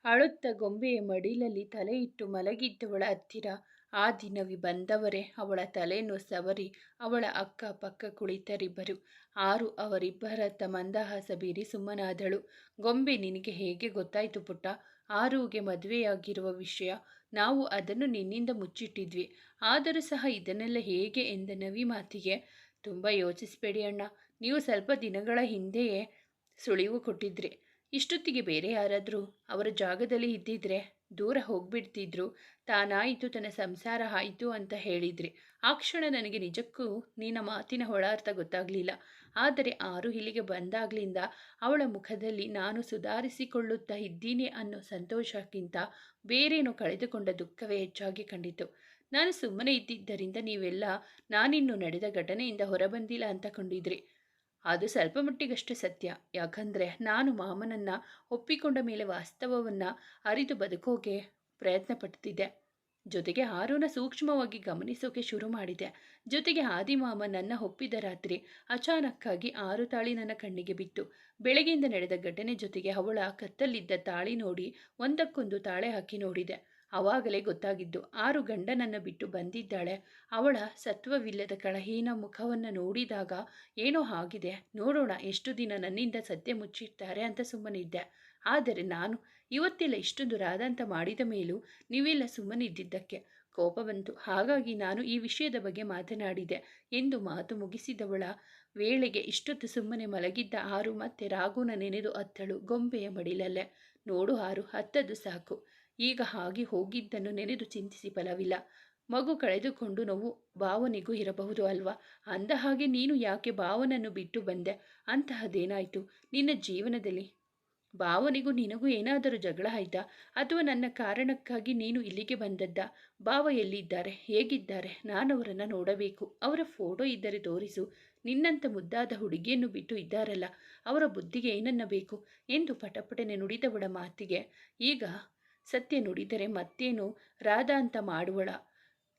ಅಳುತ್ತ ಗೊಂಬೆಯ ಮಡಿಲಲ್ಲಿ ತಲೆ ಇಟ್ಟು ಮಲಗಿದ್ದವಳ ಹತ್ತಿರ ಆ ದಿನವೇ ಬಂದವರೇ ಅವಳ ತಲೆಯನ್ನು ಸವರಿ ಅವಳ ಅಕ್ಕ ಪಕ್ಕ ಕುಳಿತರಿಬ್ಬರು. ಆರು ಅವರಿಬ್ಬರತ್ತ ಮಂದಹಾಸ ಬೀರಿ ಸುಮ್ಮನಾದಳು. ಗೊಂಬೆ, ನಿನಗೆ ಹೇಗೆ ಗೊತ್ತಾಯ್ತು ಪುಟ್ಟ ಆರುಗೆ ಮದುವೆಯಾಗಿರುವ ವಿಷಯ? ನಾವು ಅದನ್ನು ನಿನ್ನಿಂದ ಮುಚ್ಚಿಟ್ಟಿದ್ವಿ. ಆದರೂ ಸಹ ಇದನ್ನೆಲ್ಲ ಹೇಗೆ ಎಂದ ನವಿ ಮಾತಿಗೆ, ತುಂಬ ಯೋಚಿಸಬೇಡಿ ಅಣ್ಣ. ನೀವು ಸ್ವಲ್ಪ ದಿನಗಳ ಹಿಂದೆಯೇ ಸುಳಿವು ಕೊಟ್ಟಿದ್ರಿ. ಇಷ್ಟೊತ್ತಿಗೆ ಬೇರೆ ಯಾರಾದರೂ ಅವರ ಜಾಗದಲ್ಲಿ ಇದ್ದಿದ್ರೆ ದೂರ ಹೋಗ್ಬಿಡ್ತಿದ್ರು. ತಾನಾಯಿತು, ತನ್ನ ಸಂಸಾರ ಆಯಿತು ಅಂತ ಹೇಳಿದ್ರಿ. ಆ ಕ್ಷಣ ನನಗೆ ನಿಜಕ್ಕೂ ನಿನ್ನ ಮಾತಿನ ಒಳಾರ್ಥ ಗೊತ್ತಾಗಲಿಲ್ಲ. ಆದರೆ ಆರು ಇಲ್ಲಿಗೆ ಬಂದಾಗ್ಲಿಂದ ಅವಳ ಮುಖದಲ್ಲಿ ನಾನು ಸುಧಾರಿಸಿಕೊಳ್ಳುತ್ತಾ ಇದ್ದೀನಿ ಅನ್ನೋ ಸಂತೋಷಕ್ಕಿಂತ ಬೇರೇನೋ ಕಳೆದುಕೊಂಡ ದುಃಖವೇ ಹೆಚ್ಚಾಗಿ ಕಂಡಿತು. ನಾನು ಸುಮ್ಮನೆ ಇದ್ದಿದ್ದರಿಂದ ನೀವೆಲ್ಲ ನಾನಿನ್ನು ನಡೆದ ಘಟನೆಯಿಂದ ಹೊರಬಂದಿಲ್ಲ ಅಂತ ಕೊಂಡಿದ್ರಿ. ಅದು ಸ್ವಲ್ಪ ಮಟ್ಟಿಗಷ್ಟೇ ಸತ್ಯ. ಯಾಕಂದರೆ ನಾನು ಮಾಮನನ್ನು ಒಪ್ಪಿಕೊಂಡ ಮೇಲೆ ವಾಸ್ತವವನ್ನು ಅರಿತು ಬದುಕೋಕೆ ಪ್ರಯತ್ನ ಪಡ್ತಿದ್ದೆ. ಜೊತೆಗೆ ಆರುನ ಸೂಕ್ಷ್ಮವಾಗಿ ಗಮನಿಸೋಕೆ ಶುರು ಮಾಡಿದೆ. ಜೊತೆಗೆ ಆದಿಮಾಮ ನನ್ನ ಒಪ್ಪಿದ ರಾತ್ರಿ ಅಚಾನಕ್ಕಾಗಿ ಆರು ತಾಳಿ ನನ್ನ ಕಣ್ಣಿಗೆ ಬಿತ್ತು. ಬೆಳಗ್ಗೆಯಿಂದ ನಡೆದ ಘಟನೆ ಜೊತೆಗೆ ಅವಳ ಕತ್ತಲ್ಲಿದ್ದ ತಾಳಿ ನೋಡಿ ಒಂದಕ್ಕೊಂದು ತಾಳೆ ಹಾಕಿ ನೋಡಿದೆ. ಆವಾಗಲೇ ಗೊತ್ತಾಗಿದ್ದು, ಆರು ಗಂಡನನ್ನು ಬಿಟ್ಟು ಬಂದಿದ್ದಾಳೆ. ಅವಳ ಸತ್ವವಿಲ್ಲದ ಕಳಹೀನ ಮುಖವನ್ನು ನೋಡಿದಾಗ ಏನೋ ಆಗಿದೆ, ನೋಡೋಣ ಎಷ್ಟು ದಿನ ನನ್ನಿಂದ ಸತ್ಯ ಮುಚ್ಚಿರ್ತಾರೆ ಅಂತ ಸುಮ್ಮನಿದ್ದೆ. ಆದರೆ ನಾನು ಇವತ್ತೆಲ್ಲ ಇಷ್ಟೊಂದು ರಾದಂತ ಮಾಡಿದ ಮೇಲೂ ನೀವೆಲ್ಲ ಸುಮ್ಮನಿದ್ದಿದ್ದಕ್ಕೆ ಕೋಪ ಬಂತು. ಹಾಗಾಗಿ ನಾನು ಈ ವಿಷಯದ ಬಗ್ಗೆ ಮಾತನಾಡಿದೆ ಎಂದು ಮಾತು ಮುಗಿಸಿದವಳ ವೇಳೆಗೆ ಇಷ್ಟೊತ್ತು ಸುಮ್ಮನೆ ಮಲಗಿದ್ದ ಆರು ಮತ್ತೆ ರಾಗುನ ನೆನೆದು ಅತ್ತಳು ಗೊಂಬೆಯ ಮಡಿಲಲ್ಲೇ. ನೋಡು ಆರು, ಹತ್ತದ್ದು ಸಾಕು. ಈಗ ಆಗಿ ಹೋಗಿದ್ದನ್ನು ನೆನೆದು ಚಿಂತಿಸಿ ಫಲವಿಲ್ಲ. ಮಗು ಕಳೆದುಕೊಂಡು ನೋವು ಭಾವನಿಗೂ ಇರಬಹುದು ಅಲ್ವಾ? ಅಂದ ಹಾಗೆ ನೀನು ಯಾಕೆ ಭಾವನನ್ನು ಬಿಟ್ಟು ಬಂದೆ? ಅಂತಹದ್ದೇನಾಯಿತು ನಿನ್ನ ಜೀವನದಲ್ಲಿ? ಭಾವನಿಗೂ ನಿನಗೂ ಏನಾದರೂ ಜಗಳ ಆಯ್ತಾ? ಅಥವಾ ನನ್ನ ಕಾರಣಕ್ಕಾಗಿ ನೀನು ಇಲ್ಲಿಗೆ ಬಂದದ್ದ? ಭಾವ ಎಲ್ಲಿದ್ದಾರೆ, ಹೇಗಿದ್ದಾರೆ? ನಾನವರನ್ನು ನೋಡಬೇಕು. ಅವರ ಫೋಟೋ ಇದ್ದರೆ ತೋರಿಸು. ನಿನ್ನಂಥ ಮುದ್ದಾದ ಹುಡುಗಿಯನ್ನು ಬಿಟ್ಟು ಇದ್ದಾರಲ್ಲ, ಅವರ ಬುದ್ಧಿಗೆ ಏನನ್ನ ಬೇಕು ಎಂದು ಪಟಪಟನೆ ನುಡಿದವಳ ಮಾತಿಗೆ ಈಗ ಸತ್ಯ ನುಡಿದರೆ ಮತ್ತೇನು ರಾಧ ಅಂತ ಮಾಡುವಳ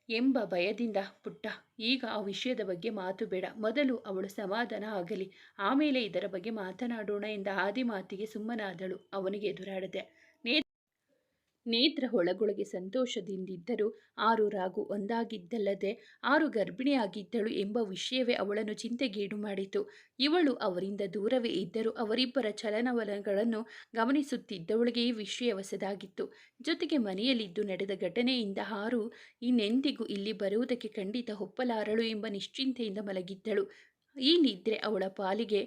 ಎಂಬ ಭಯದಿಂದ, ಪುಟ್ಟ, ಈಗ ಆ ವಿಷಯದ ಬಗ್ಗೆ ಮಾತು ಬೇಡ. ಮೊದಲು ಅವಳು ಸಮಾಧಾನ ಆಗಲಿ, ಆಮೇಲೆ ಇದರ ಬಗ್ಗೆ ಮಾತನಾಡೋಣ ಎಂದ ಆದಿ ಮಾತಿಗೆ ಸುಮ್ಮನಾದಳು. ಅವನಿಗೆ ಎದುರಾಡದೆ ನೇತ್ರ ಒಳಗೊಳಗೆ ಸಂತೋಷದಿಂದಿದ್ದರೂ ಆರು ರಾಗು ಒಂದಾಗಿದ್ದಲ್ಲದೆ ಆರು ಗರ್ಭಿಣಿಯಾಗಿದ್ದಳು ಎಂಬ ವಿಷಯವೇ ಅವಳನ್ನು ಚಿಂತೆಗೀಡು ಮಾಡಿತು. ಇವಳು ಅವರಿಂದ ದೂರವೇ ಇದ್ದರೂ ಅವರಿಬ್ಬರ ಚಲನವಲನಗಳನ್ನು ಗಮನಿಸುತ್ತಿದ್ದವಳಿಗೆ ಈ ವಿಷಯ ಹೊಸದಾಗಿತ್ತು. ಜೊತೆಗೆ ಮನೆಯಲ್ಲಿದ್ದು ನಡೆದ ಘಟನೆಯಿಂದ ಆರು ಇನ್ನೆಂದಿಗೂ ಇಲ್ಲಿ ಬರುವುದಕ್ಕೆ ಖಂಡಿತ ಒಪ್ಪಲಾರಳು ಎಂಬ ನಿಶ್ಚಿಂತೆಯಿಂದ ಮಲಗಿದ್ದಳು. ಈ ನಿದ್ರೆ ಅವಳ ಪಾಲಿಗೆ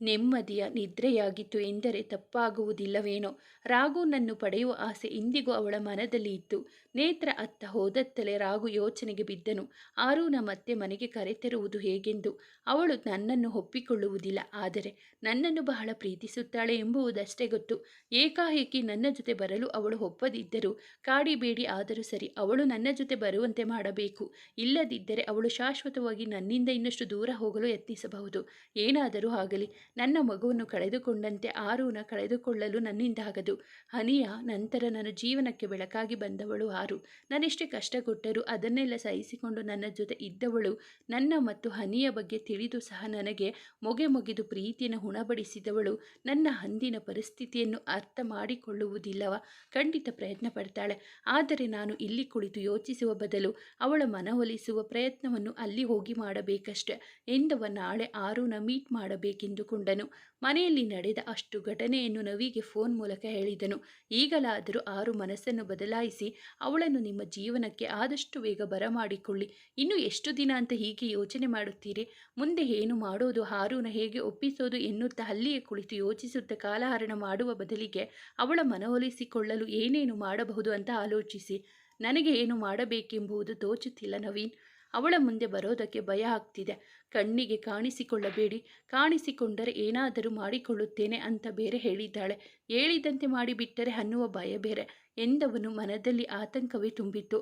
ನೆಮ್ಮದಿಯ ನಿದ್ರೆಯಾಗಿತ್ತು ಎಂದರೆ ತಪ್ಪಾಗುವುದಿಲ್ಲವೇನೋ. ರಾಘುನನ್ನು ಪಡೆಯುವ ಆಸೆ ಇಂದಿಗೂ ಅವಳ ಮನದಲ್ಲಿ ಇತ್ತು. ನೇತ್ರ ಅತ್ತ ಹೋದತ್ತಲೇ ರಾಘು ಯೋಚನೆಗೆ ಬಿದ್ದನು. ಆರುನ ಮತ್ತೆ ಮನೆಗೆ ಕರೆತರುವುದು ಹೇಗೆಂದು. ಅವಳು ನನ್ನನ್ನು ಒಪ್ಪಿಕೊಳ್ಳುವುದಿಲ್ಲ, ಆದರೆ ನನ್ನನ್ನು ಬಹಳ ಪ್ರೀತಿಸುತ್ತಾಳೆ ಎಂಬುದಷ್ಟೇ ಗೊತ್ತು. ಏಕಾಏಕಿ ನನ್ನ ಜೊತೆ ಬರಲು ಅವಳು ಒಪ್ಪದಿದ್ದರೂ ಕಾಡಿಬೇಡಿ, ಆದರೂ ಸರಿ, ಅವಳು ನನ್ನ ಜೊತೆ ಬರುವಂತೆ ಮಾಡಬೇಕು. ಇಲ್ಲದಿದ್ದರೆ ಅವಳು ಶಾಶ್ವತವಾಗಿ ನನ್ನಿಂದ ಇನ್ನಷ್ಟು ದೂರ ಹೋಗಲು ಯತ್ನಿಸಬಹುದು. ಏನಾದರೂ ಆಗಲಿ, ನನ್ನ ಮಗುವನ್ನು ಕಳೆದುಕೊಂಡಂತೆ ಆರುನ ಕಳೆದುಕೊಳ್ಳಲು ನನ್ನಿಂದಾಗದು. ಹನಿಯ ನಂತರ ನನ್ನ ಜೀವನಕ್ಕೆ ಬೆಳಕಾಗಿ ಬಂದವಳು ಆರು. ನಾನೆಷ್ಟೇ ಕಷ್ಟ ಕೊಟ್ಟರೂ ಅದನ್ನೆಲ್ಲ ಸಹಿಸಿಕೊಂಡು ನನ್ನ ಜೊತೆ ಇದ್ದವಳು. ನನ್ನ ಮತ್ತು ಹನಿಯ ಬಗ್ಗೆ ತಿಳಿದು ಸಹ ನನಗೆ ಮೊಗೆ ಮೊಗೆದು ಪ್ರೀತಿಯನ್ನು ಉಣಬಡಿಸಿದವಳು ನನ್ನ ಅಂದಿನ ಪರಿಸ್ಥಿತಿಯನ್ನು ಅರ್ಥ ಮಾಡಿಕೊಳ್ಳುವುದಿಲ್ಲವ? ಖಂಡಿತ ಪ್ರಯತ್ನ ಪಡ್ತಾಳೆ. ಆದರೆ ನಾನು ಇಲ್ಲಿ ಕುಳಿತು ಯೋಚಿಸುವ ಬದಲು ಅವಳ ಮನವೊಲಿಸುವ ಪ್ರಯತ್ನವನ್ನು ಅಲ್ಲಿ ಹೋಗಿ ಮಾಡಬೇಕಷ್ಟೆ ಎಂದವ ನಾಳೆ ಆರುನ ಮೀಟ್ ಮಾಡಬೇಕೆಂದುಕೊಂಡನು. ಮನೆಯಲ್ಲಿ ನಡೆದ ಅಷ್ಟು ಘಟನೆಯನ್ನು ನವಿಗೆ ಫೋನ್ ಮೂಲಕ ಹೇಳಿದನು. ಈಗಲಾದರೂ ಆರು ಮನಸ್ಸನ್ನು ಬದಲಾಯಿಸಿ ಅವಳನ್ನು ನಿಮ್ಮ ಜೀವನಕ್ಕೆ ಆದಷ್ಟು ಬೇಗ ಬರಮಾಡಿಕೊಳ್ಳಿ. ಇನ್ನು ಎಷ್ಟು ದಿನ ಅಂತ ಹೀಗೆ ಯೋಚನೆ ಮಾಡುತ್ತೀರಿ? ಮುಂದೆ ಏನು ಮಾಡೋದು, ಆರುನ ಹೇಗೆ ಒಪ್ಪಿಸೋದು ಎನ್ನುತ್ತಾ ಅಲ್ಲಿಯೇ ಕುಳಿತು ಯೋಚಿಸುತ್ತಾ ಕಾಲಹರಣ ಮಾಡುವ ಬದಲಿಗೆ ಅವಳ ಮನವೊಲಿಸಿಕೊಳ್ಳಲು ಏನೇನು ಮಾಡಬಹುದು ಅಂತ ಆಲೋಚಿಸಿ. ನನಗೆ ಏನು ಮಾಡಬೇಕೆಂಬುದು ತೋಚುತ್ತಿಲ್ಲ ನವೀನ್. ಅವಳ ಮುಂದೆ ಬರೋದಕ್ಕೆ ಭಯ ಆಗ್ತಿದೆ. ಕಣ್ಣಿಗೆ ಕಾಣಿಸಿಕೊಳ್ಳಬೇಡಿ, ಕಾಣಿಸಿಕೊಂಡರೆ ಏನಾದರೂ ಮಾಡಿಕೊಳ್ಳುತ್ತೇನೆ ಅಂತ ಬೇರೆ ಹೇಳಿದ್ದಾಳೆ. ಹೇಳಿದಂತೆ ಮಾಡಿಬಿಟ್ಟರೆ ಅನ್ನುವ ಭಯ ಬೇರೆ ಎಂದವನು ಮನದಲ್ಲಿ ಆತಂಕವೇ ತುಂಬಿತ್ತು.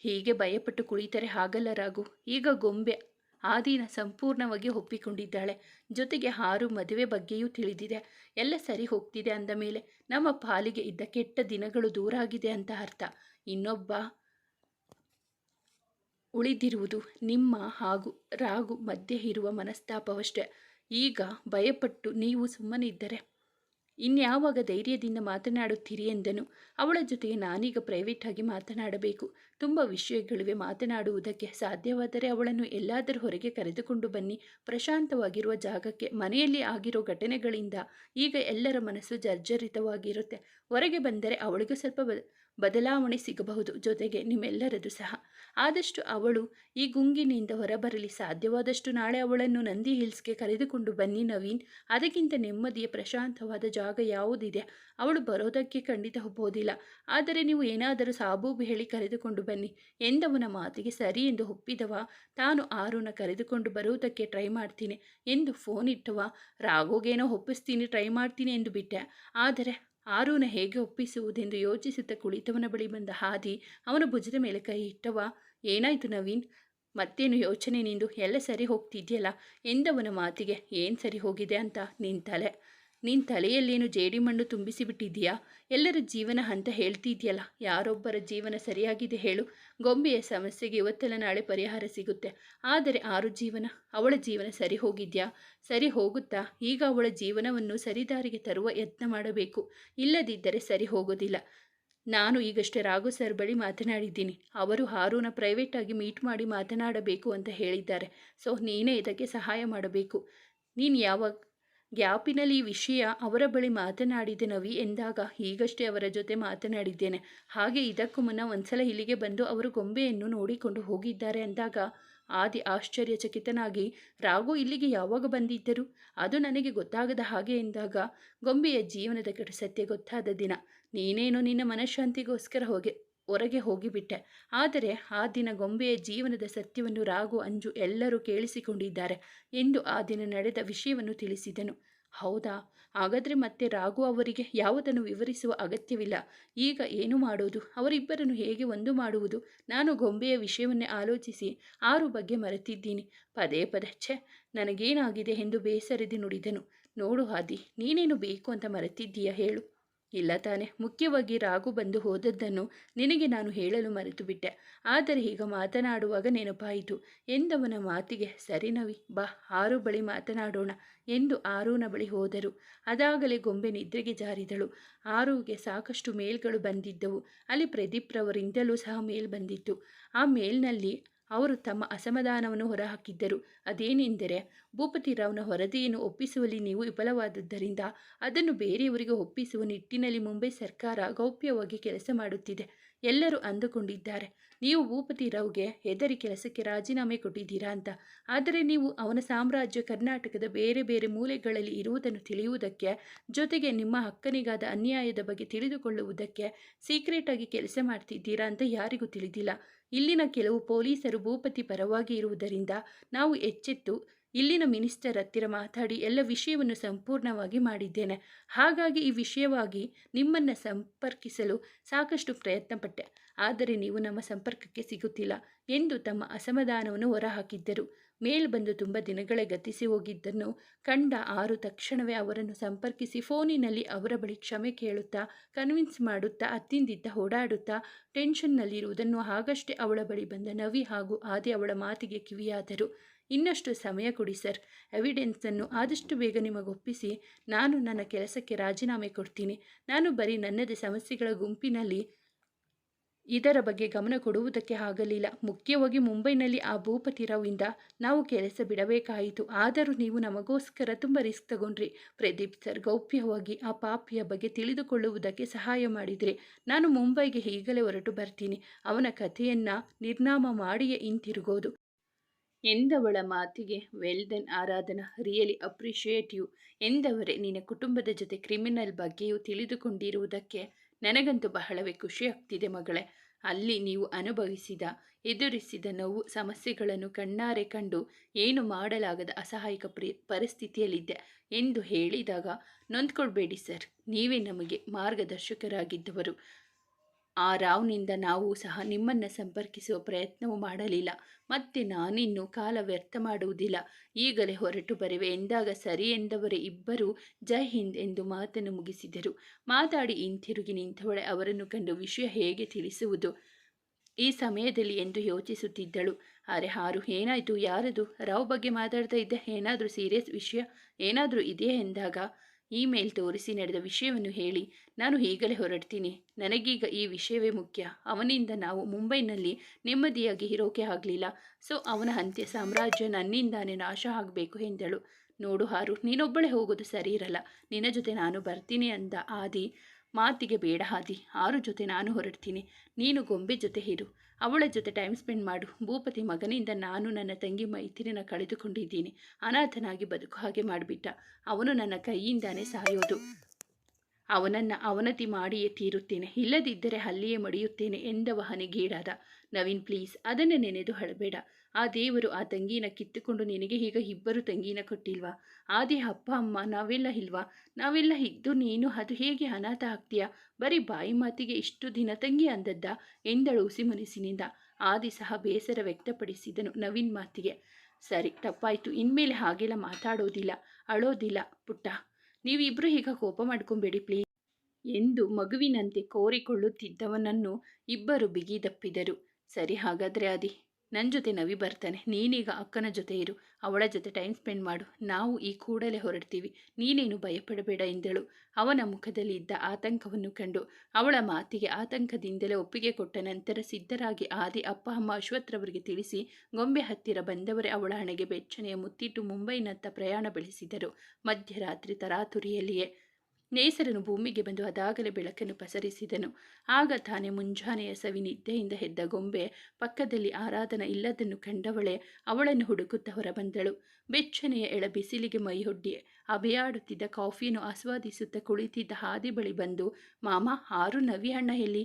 ಹೀಗೆ ಭಯಪಟ್ಟು ಕುಳಿತರೆ ಆಗಲ್ಲ ರಾಘು. ಈಗ ಗೊಂಬೆ ಆದಿನ ಸಂಪೂರ್ಣವಾಗಿ ಒಪ್ಪಿಕೊಂಡಿದ್ದಾಳೆ. ಜೊತೆಗೆ ಆರು ಮದುವೆ ಬಗ್ಗೆಯೂ ತಿಳಿದಿದೆ. ಎಲ್ಲ ಸರಿ ಹೋಗ್ತಿದೆ ಅಂದ ಮೇಲೆ ನಮ್ಮ ಪಾಲಿಗೆ ಇದ್ದ ಕೆಟ್ಟ ದಿನಗಳು ದೂರಾಗಿದೆ ಅಂತ ಅರ್ಥ. ಇನ್ನೊಬ್ಬ ಉಳಿದಿರುವುದು ನಿಮ್ಮ ಹಾಗೂ ರಾಘು ಮಧ್ಯೆ ಇರುವ ಮನಸ್ತಾಪವಷ್ಟೇ. ಈಗ ಭಯಪಟ್ಟು ನೀವು ಸುಮ್ಮನಿದ್ದರೆ ಇನ್ಯಾವಾಗ ಧೈರ್ಯದಿಂದ ಮಾತನಾಡುತ್ತೀರಿ ಎಂದನು. ಅವಳ ಜೊತೆಗೆ ನಾನೀಗ ಪ್ರೈವೇಟ್ ಆಗಿ ಮಾತನಾಡಬೇಕು. ತುಂಬ ವಿಷಯಗಳಿವೆ ಮಾತನಾಡುವುದಕ್ಕೆ. ಸಾಧ್ಯವಾದರೆ ಅವಳನ್ನು ಎಲ್ಲಾದರೂ ಹೊರಗೆ ಕರೆದುಕೊಂಡು ಬನ್ನಿ, ಪ್ರಶಾಂತವಾಗಿರುವ ಜಾಗಕ್ಕೆ. ಮನೆಯಲ್ಲಿ ಆಗಿರೋ ಘಟನೆಗಳಿಂದ ಈಗ ಎಲ್ಲರ ಮನಸ್ಸು ಜರ್ಜರಿತವಾಗಿರುತ್ತೆ. ಹೊರಗೆ ಬಂದರೆ ಅವಳಿಗೂ ಸ್ವಲ್ಪ ಬದಲಾವಣೆ ಸಿಗಬಹುದು, ಜೊತೆಗೆ ನಿಮ್ಮೆಲ್ಲರದು ಸಹ. ಆದಷ್ಟು ಅವಳು ಈ ಗುಂಗಿನಿಂದ ಹೊರಬರಲಿ. ಸಾಧ್ಯವಾದಷ್ಟು ನಾಳೆ ಅವಳನ್ನು ನಂದಿ ಹಿಲ್ಸ್ಗೆ ಕರೆದುಕೊಂಡು ಬನ್ನಿ ನವೀನ್. ಅದಕ್ಕಿಂತ ನೆಮ್ಮದಿಯ ಪ್ರಶಾಂತವಾದ ಜಾಗ ಯಾವುದಿದೆ? ಅವಳು ಬರೋದಕ್ಕೆ ಖಂಡಿತ ಒಪ್ಪೋದಿಲ್ಲ, ಆದರೆ ನೀವು ಏನಾದರೂ ಸಾಬೂಬು ಹೇಳಿ ಕರೆದುಕೊಂಡು ಬನ್ನಿ ಎಂದವನ ಮಾತಿಗೆ ಸರಿ ಎಂದು ಒಪ್ಪಿದವ. ತಾನು ಆರುನ ಕರೆದುಕೊಂಡು ಬರುವುದಕ್ಕೆ ಟ್ರೈ ಮಾಡ್ತೀನಿ ಎಂದು ಫೋನ್ ಇಟ್ಟವ. ರಾಘೋಗೇನೋ ಒಪ್ಪಿಸ್ತೀನಿ, ಟ್ರೈ ಮಾಡ್ತೀನಿ ಎಂದು ಬಿಟ್ಟೆ. ಆದರೆ ಆರುನ ಹೇಗೆ ಒಪ್ಪಿಸುವುದೆಂದು ಯೋಚಿಸುತ್ತಾ ಕುಳಿತವನ ಬಳಿ ಬಂದ ಹಾದಿ ಅವನ ಭುಜದ ಮೇಲೆ ಕೈ ಇಟ್ಟವ. ಏನಾಯಿತು ನವೀನ್, ಮತ್ತೇನು ಯೋಚನೆ ನಿಂದು? ಎಲ್ಲ ಸರಿ ಹೋಗ್ತಿದ್ಯಲ್ಲ ಎಂದವನ ಮಾತಿಗೆ ಏನು ಸರಿ ಹೋಗಿದೆ ಅಂತ? ನಿನ್ನ ತಲೆಯಲ್ಲೇನು ಜೇಡಿ ಮಣ್ಣು ತುಂಬಿಸಿಬಿಟ್ಟಿದೆಯಾ? ಎಲ್ಲರ ಜೀವನ ಅಂತ ಹೇಳ್ತಿದ್ಯಲ್ಲ, ಯಾರೊಬ್ಬರ ಜೀವನ ಸರಿಯಾಗಿದೆ ಹೇಳು? ಗೊಂಬೆಯ ಸಮಸ್ಯೆಗೆ ಇವತ್ತೆಲ್ಲ ನಾಳೆ ಪರಿಹಾರ ಸಿಗುತ್ತೆ, ಆದರೆ ಆರು ಜೀವನ, ಅವಳ ಜೀವನ ಸರಿ ಹೋಗಿದ್ಯಾ? ಸರಿ ಹೋಗುತ್ತಾ? ಈಗ ಅವಳ ಜೀವನವನ್ನು ಸರಿದಾರಿಗೆ ತರುವ ಯತ್ನ ಮಾಡಬೇಕು, ಇಲ್ಲದಿದ್ದರೆ ಸರಿ ಹೋಗೋದಿಲ್ಲ. ನಾನು ಈಗಷ್ಟೇ ರಾಘು ಸರ್ ಬಳಿ ಮಾತನಾಡಿದ್ದೀನಿ. ಅವರು ಹಾರೂನ ಪ್ರೈವೇಟಾಗಿ ಮೀಟ್ ಮಾಡಿ ಮಾತನಾಡಬೇಕು ಅಂತ ಹೇಳಿದ್ದಾರೆ. ಸೊ ನೀನೇ ಇದಕ್ಕೆ ಸಹಾಯ ಮಾಡಬೇಕು. ನೀನು ಯಾವ ಗ್ಯಾಪಿನಲ್ಲಿ ಈ ವಿಷಯ ಅವರ ಬಳಿ ಮಾತನಾಡಿದೆ ನವಿ ಎಂದಾಗ ಈಗಷ್ಟೇ ಅವರ ಜೊತೆ ಮಾತನಾಡಿದ್ದೇನೆ. ಹಾಗೆ ಇದಕ್ಕೂ ಮುನ್ನ ಒಂದ್ಸಲ ಇಲ್ಲಿಗೆ ಬಂದು ಅವರು ಗೊಂಬೆಯನ್ನು ನೋಡಿಕೊಂಡು ಹೋಗಿದ್ದಾರೆ ಅಂದಾಗ ಆದಿ ಆಶ್ಚರ್ಯಚಕಿತನಾಗಿ, ರಾಘು ಇಲ್ಲಿಗೆ ಯಾವಾಗ ಬಂದಿದ್ದರು? ಅದು ನನಗೆ ಗೊತ್ತಾಗದ ಹಾಗೆ ಎಂದಾಗ ಗೊಂಬೆಯ ಜೀವನದ ಕಡೆ ಸತ್ಯ ಗೊತ್ತಾದ ದಿನ. ನೀನೇನು ನಿನ್ನ ಮನಃಶಾಂತಿಗೋಸ್ಕರ ಹೊರಗೆ ಹೋಗಿಬಿಟ್ಟೆ, ಆದರೆ ಆ ದಿನ ಗೊಂಬೆಯ ಜೀವನದ ಸತ್ಯವನ್ನು ರಾಘು, ಅಂಜು ಎಲ್ಲರೂ ಕೇಳಿಸಿಕೊಂಡಿದ್ದಾರೆ ಎಂದು ಆ ದಿನ ನಡೆದ ವಿಷಯವನ್ನು ತಿಳಿಸಿದನು. ಹೌದಾ? ಹಾಗಾದರೆ ಮತ್ತೆ ರಾಘು ಅವರಿಗೆ ಯಾವುದನ್ನು ವಿವರಿಸುವ ಅಗತ್ಯವಿಲ್ಲ. ಈಗ ಏನು ಮಾಡೋದು? ಅವರಿಬ್ಬರನ್ನು ಹೇಗೆ ಒಂದು ಮಾಡುವುದು? ನಾನು ಗೊಂಬೆಯ ವಿಷಯವನ್ನೇ ಆಲೋಚಿಸಿ ಆರು ಬಗ್ಗೆ ಮರೆತಿದ್ದೀನಿ. ಪದೇ ಪದೇ ಛೆ, ನನಗೇನಾಗಿದೆ ಎಂದು ಬೇಸರದಿ ನುಡಿದನು. ನೋಡು ಆದಿ, ನೀನೇನು ಬೇಕು ಅಂತ ಮರೆತಿದ್ದೀಯಾ ಹೇಳು? ಇಲ್ಲ ತಾನೆ. ಮುಖ್ಯವಾಗಿ ರಾಘು ಬಂದು ಹೋದದ್ದನ್ನು ನಿನಗೆ ನಾನು ಹೇಳಲು ಮರೆತು ಬಿಟ್ಟೆ, ಆದರೆ ಈಗ ಮಾತನಾಡುವಾಗ ನೆನಪಾಯಿತು ಎಂದವನ ಮಾತಿಗೆ ಸರಿ ನವಿ, ಬಾ ಆರು ಬಳಿ ಮಾತನಾಡೋಣ ಎಂದು ಆರೂನ ಬಳಿ ಹೋದರು. ಅದಾಗಲೇ ಗೊಂಬೆ ನಿದ್ರೆಗೆ ಜಾರಿದಳು. ಆರುಗೆ ಸಾಕಷ್ಟು ಮೇಲ್ಗಳು ಬಂದಿದ್ದವು. ಅಲ್ಲಿ ಪ್ರದೀಪ್ರವರಿಂದಲೂ ಸಹ ಮೇಲ್ ಬಂದಿತ್ತು. ಆ ಮೇಲ್ನಲ್ಲಿ ಅವರು ತಮ್ಮ ಅಸಮಾಧಾನವನ್ನು ಹೊರಹಾಕಿದ್ದರು. ಅದೇನೆಂದರೆ, ಭೂಪತಿರಾವ್ನ ವರದಿಯನ್ನು ಒಪ್ಪಿಸುವಲ್ಲಿ ನೀವು ವಿಫಲವಾದದ್ದರಿಂದ ಅದನ್ನು ಬೇರೆಯವರಿಗೆ ಒಪ್ಪಿಸುವ ನಿಟ್ಟಿನಲ್ಲಿ ಮುಂಬೈ ಸರ್ಕಾರ ಗೌಪ್ಯವಾಗಿ ಕೆಲಸ ಮಾಡುತ್ತಿದೆ. ಎಲ್ಲರೂ ಅಂದುಕೊಂಡಿದ್ದಾರೆ ನೀವು ಭೂಪತಿರಾವ್ಗೆ ಹೆದರಿ ಕೆಲಸಕ್ಕೆ ರಾಜೀನಾಮೆ ಕೊಟ್ಟಿದ್ದೀರಾ ಅಂತ. ಆದರೆ ನೀವು ಅವನ ಸಾಮ್ರಾಜ್ಯ ಕರ್ನಾಟಕದ ಬೇರೆ ಬೇರೆ ಮೂಲೆಗಳಲ್ಲಿ ಇರುವುದನ್ನು ತಿಳಿಯುವುದಕ್ಕೆ, ಜೊತೆಗೆ ನಿಮ್ಮ ಅಕ್ಕನಿಗಾದ ಅನ್ಯಾಯದ ಬಗ್ಗೆ ತಿಳಿದುಕೊಳ್ಳುವುದಕ್ಕೆ ಸೀಕ್ರೆಟಾಗಿ ಕೆಲಸ ಮಾಡ್ತಿದ್ದೀರಾ ಅಂತ ಯಾರಿಗೂ ತಿಳಿದಿಲ್ಲ. ಇಲ್ಲಿನ ಕೆಲವು ಪೊಲೀಸರು ಭೂಪತಿ ಪರವಾಗಿ ಇರುವುದರಿಂದ ನಾವು ಎಚ್ಚೆತ್ತು ಇಲ್ಲಿನ ಮಿನಿಸ್ಟರ್ ಹತ್ತಿರ ಮಾತಾಡಿ ಎಲ್ಲ ವಿಷಯವನ್ನು ಸಂಪೂರ್ಣವಾಗಿ ಮಾಡಿದ್ದೇನೆ. ಹಾಗಾಗಿ ಈ ವಿಷಯವಾಗಿ ನಿಮ್ಮನ್ನು ಸಂಪರ್ಕಿಸಲು ಸಾಕಷ್ಟು ಪ್ರಯತ್ನಪಟ್ಟೆ, ಆದರೆ ನೀವು ನಮ್ಮ ಸಂಪರ್ಕಕ್ಕೆ ಸಿಗುತ್ತಿಲ್ಲ ಎಂದು ತಮ್ಮ ಅಸಮಾಧಾನವನ್ನು ಹೊರಹಾಕಿದ್ದರು. ಮೇಲ್ ಬಂದು ತುಂಬ ದಿನಗಳೇ ಗತಿಸಿ ಹೋಗಿದ್ದನ್ನು ಕಂಡ ಆರು ತಕ್ಷಣವೇ ಅವರನ್ನು ಸಂಪರ್ಕಿಸಿ ಫೋನಿನಲ್ಲಿ ಅವರ ಬಳಿ ಕ್ಷಮೆ ಕೇಳುತ್ತಾ, ಕನ್ವಿನ್ಸ್ ಮಾಡುತ್ತಾ, ಅತ್ತಿಂದಿತ್ತ ಓಡಾಡುತ್ತಾ ಟೆನ್ಷನ್ನಲ್ಲಿರುವುದನ್ನು ಆಗಷ್ಟೇ ಅವಳ ಬಳಿ ಬಂದ ನವಿ ಹಾಗೂ ಆದಿ ಅವಳ ಮಾತಿಗೆ ಕಿವಿಯಾದರು. ಇನ್ನಷ್ಟು ಸಮಯ ಕೊಡಿ ಸರ್, ಎವಿಡೆನ್ಸನ್ನು ಆದಷ್ಟು ಬೇಗ ನಿಮಗೊಪ್ಪಿಸಿ ನಾನು ನನ್ನ ಕೆಲಸಕ್ಕೆ ರಾಜೀನಾಮೆ ಕೊಡ್ತೀನಿ. ನಾನು ಬರೀ ನನ್ನದೇ ಸಮಸ್ಯೆಗಳ ಗುಂಪಿನಲ್ಲಿ ಇದರ ಬಗ್ಗೆ ಗಮನ ಕೊಡುವುದಕ್ಕೆ ಆಗಲಿಲ್ಲ. ಮುಖ್ಯವಾಗಿ ಮುಂಬೈನಲ್ಲಿ ಆ ಭೂಪತಿರಾವ್ನಿಂದ ನಾವು ಕೆಲಸ ಬಿಡಬೇಕಾಯಿತು. ಆದರೂ ನೀವು ನಮಗೋಸ್ಕರ ತುಂಬ ರಿಸ್ಕ್ ತಗೊಂಡ್ರಿ ಪ್ರದೀಪ್ ಸರ್. ಗೌಪ್ಯವಾಗಿ ಆ ಪಾಪಿಯ ಬಗ್ಗೆ ತಿಳಿದುಕೊಳ್ಳುವುದಕ್ಕೆ ಸಹಾಯ ಮಾಡಿದ್ರಿ. ನಾನು ಮುಂಬೈಗೆ ಈಗಲೇ ಹೊರಟು ಬರ್ತೀನಿ. ಅವನ ಕಥೆಯನ್ನು ನಿರ್ನಾಮ ಮಾಡಿಯೇ ಹಿಂತಿರುಗೋದು ಎಂದವಳ ಮಾತಿಗೆ well then Aradhana, really appreciate you ಎಂದವರೇ. ನಿನ್ನ ಕುಟುಂಬದ ಜೊತೆ ಕ್ರಿಮಿನಲ್ ಬಗ್ಗೆಯೂ ತಿಳಿದುಕೊಂಡಿರುವುದಕ್ಕೆ ನನಗಂತೂ ಬಹಳವೇ ಖುಷಿ ಆಗ್ತಿದೆ ಮಗಳೇ. ಅಲ್ಲಿ ನೀವು ಎದುರಿಸಿದ ನೋವು ಸಮಸ್ಯೆಗಳನ್ನು ಕಣ್ಣಾರೆ ಕಂಡು ಏನು ಮಾಡಲಾಗದ ಅಸಹಾಯಕ ಪರಿಸ್ಥಿತಿಯಲ್ಲಿದ್ದೆ ಎಂದು ಹೇಳಿದಾಗ, ನೊಂದ್ಕೊಳ್ಬೇಡಿ ಸರ್, ನೀವೇ ನಮಗೆ ಮಾರ್ಗದರ್ಶಕರಾಗಿದ್ದವರು. ಆ ರಾವ್ನಿಂದ ನಾವು ಸಹ ನಿಮ್ಮನ್ನು ಸಂಪರ್ಕಿಸುವ ಪ್ರಯತ್ನವೂ ಮಾಡಲಿಲ್ಲ. ಮತ್ತೆ ನಾನಿನ್ನು ಕಾಲ ವ್ಯರ್ಥ ಮಾಡುವುದಿಲ್ಲ, ಈಗಲೇ ಹೊರಟು ಬರುವೆ ಎಂದಾಗ ಸರಿ ಎಂದವರೇ ಇಬ್ಬರೂ ಜೈ ಹಿಂದ್ ಎಂದು ಮಾತನ್ನು ಮುಗಿಸಿದರು. ಮಾತಾಡಿ ಹಿಂತಿರುಗಿ ನಿಂತವಳೆ ಅವರನ್ನು ಕಂಡು ವಿಷಯ ಹೇಗೆ ತಿಳಿಸುವುದು ಈ ಸಮಯದಲ್ಲಿ ಎಂದು ಯೋಚಿಸುತ್ತಿದ್ದಳು. ಅರೆ ಹಾರು, ಏನಾಯಿತು? ಯಾರದು? ರಾವ್ ಬಗ್ಗೆ ಮಾತಾಡ್ತಾ ಇದ್ದೆ, ಏನಾದರೂ ಸೀರಿಯಸ್ ವಿಷಯ ಏನಾದರೂ ಇದೆಯಾ ಎಂದಾಗ, ಇಮೇಲ್ ತೋರಿಸಿ ನಡೆದ ವಿಷಯವನ್ನು ಹೇಳಿ ನಾನು ಈಗಲೇ ಹೊರಡ್ತೀನಿ. ನನಗೀಗ ಈ ವಿಷಯವೇ ಮುಖ್ಯ. ಅವನಿಂದ ನಾವು ಮುಂಬೈನಲ್ಲಿ ನೆಮ್ಮದಿಯಾಗಿ ಇರೋಕೆ ಆಗಲಿಲ್ಲ. ಸೊ ಅವನ ಅಂತ್ಯ ಸಾಮ್ರಾಜ್ಯ ನನ್ನಿಂದಾನೇ ನಾಶ ಆಗಬೇಕು ಎಂದಳು. ನೋಡು ಹಾರು, ನೀನೊಬ್ಬಳೇ ಹೋಗೋದು ಸರಿ ಇರಲ್ಲ. ನಿನ್ನ ಜೊತೆ ನಾನು ಬರ್ತೀನಿ ಅಂದ ಆದಿ. ಮಾತಿಗೆ ಬೇಡ ಆದಿ, ಆರು ಜೊತೆ ನಾನು ಹೊರಡ್ತೀನಿ. ನೀನು ಗೊಂಬೆ ಜೊತೆ ಇರು, ಅವಳ ಜೊತೆ ಟೈಮ್ ಸ್ಪೆಂಡ್ ಮಾಡು. ಭೂಪತಿ ಮಗನಿಂದ ನಾನು ನನ್ನ ತಂಗಿ ಮೈತ್ರಿನ ಕಳೆದುಕೊಂಡಿದ್ದೀನಿ. ಅನಾಥನಾಗಿ ಬದುಕು ಹಾಗೆ ಮಾಡಿಬಿಟ್ಟ. ಅವನು ನನ್ನ ಕೈಯಿಂದಾನೇ ಸಾಯೋದು. ಅವನನ್ನು ಅವನತಿ ಮಾಡಿಯೇ ತೀರುತ್ತೇನೆ, ಇಲ್ಲದಿದ್ದರೆ ಅಲ್ಲಿಯೇ ಮಡಿಯುತ್ತೇನೆ ಎಂದವ ಹನಿಗೀಡಾದ. ನವೀನ್ ಪ್ಲೀಸ್, ಅದನ್ನು ನೆನೆದು ಹಳಬೇಡ. ಆ ದೇವರು ಆ ತಂಗಿನ ಕಿತ್ತುಕೊಂಡು ನಿನಗೆ ಈಗ ಇಬ್ಬರು ತಂಗಿನ ಕೊಟ್ಟಿಲ್ವಾ? ಆದಿ ಅಪ್ಪ ಅಮ್ಮ ನಾವೆಲ್ಲ ಇಲ್ವಾ? ನಾವೆಲ್ಲ ಇದ್ದು ನೀನು ಅದು ಹೇಗೆ ಅನಾಥ ಆಗ್ತೀಯಾ? ಬರೀ ಬಾಯಿ ಮಾತಿಗೆ ಇಷ್ಟು ದಿನ ತಂಗಿ ಅಂದದ್ದ ಎಂದಳು ಹುಸಿಮುನಿಸಿನಿಂದ. ಆದಿ ಸಹ ಬೇಸರ ವ್ಯಕ್ತಪಡಿಸಿದನು ನವೀನ್ ಮಾತಿಗೆ. ಸರಿ, ತಪ್ಪಾಯಿತು. ಇನ್ಮೇಲೆ ಹಾಗೆಲ್ಲ ಮಾತಾಡೋದಿಲ್ಲ, ಅಳೋದಿಲ್ಲ ಪುಟ್ಟ. ನೀವಿಬ್ಬರು ಈಗ ಕೋಪ ಮಾಡ್ಕೊಬೇಡಿ ಪ್ಲೀಸ್ ಎಂದು ಮಗುವಿನಂತೆ ಕೋರಿಕೊಳ್ಳುತ್ತಿದ್ದವನನ್ನು ಇಬ್ಬರು ಬಿಗಿದಪ್ಪಿದರು. ಸರಿ, ಹಾಗಾದರೆ ಆದಿ, ನನ್ನ ಜೊತೆ ನವಿ ಬರ್ತಾನೆ. ನೀನೀಗ ಅಕ್ಕನ ಜೊತೆ ಇರು, ಅವಳ ಜೊತೆ ಟೈಮ್ ಸ್ಪೆಂಡ್ ಮಾಡು. ನಾವು ಈ ಕೂಡಲೇ ಹೊರಡ್ತೀವಿ, ನೀನೇನು ಭಯಪಡಬೇಡ ಎಂದಳು. ಅವನ ಮುಖದಲ್ಲಿ ಇದ್ದ ಆತಂಕವನ್ನು ಕಂಡು ಅವಳ ಮಾತಿಗೆ ಆತಂಕದಿಂದಲೇ ಒಪ್ಪಿಗೆ ಕೊಟ್ಟ ನಂತರ ಸಿದ್ಧರಾಗಿ ಆದಿ ಅಪ್ಪ ಅಮ್ಮ ಅಶ್ವಥ್ರವರಿಗೆ ತಿಳಿಸಿ ಗೊಂಬೆ ಹತ್ತಿರ ಬಂದವರೇ ಅವಳ ಹಣೆಗೆ ಬೆಚ್ಚನೆಯ ಮುತ್ತಿಟ್ಟು ಮುಂಬೈನತ್ತ ಪ್ರಯಾಣ ಬೆಳೆಸಿದರು. ಮಧ್ಯರಾತ್ರಿ ತರಾತುರಿಯಲ್ಲಿಯೇ ನೇಸರನು ಭೂಮಿಗೆ ಬಂದು ಅದಾಗಲೇ ಬೆಳಕನ್ನು ಪಸರಿಸಿದನು. ಆಗ ತಾನೇ ಮುಂಜಾನೆಯ ಸವಿನಿದ್ದೆಯಿಂದ ಎದ್ದ ಗೊಂಬೆ ಪಕ್ಕದಲ್ಲಿ ಆರಾಧನಾ ಇಲ್ಲದನ್ನು ಕಂಡವಳೆ ಅವಳನ್ನು ಹುಡುಕುತ್ತಾ ಹೊರಬಂದಳು. ಬೆಚ್ಚನೆಯ ಎಳ ಬಿಸಿಲಿಗೆ ಮೈಯೊಡ್ಡಿ ಅಬೆಯಾಡುತ್ತಿದ್ದ ಕಾಫಿಯನ್ನು ಆಸ್ವಾದಿಸುತ್ತಾ ಕುಳಿತಿದ್ದ ಹಾದಿ ಬಳಿ ಬಂದು, ಮಾಮ, ಆರು ನವಿ ಅಣ್ಣ ಎಲ್ಲಿ?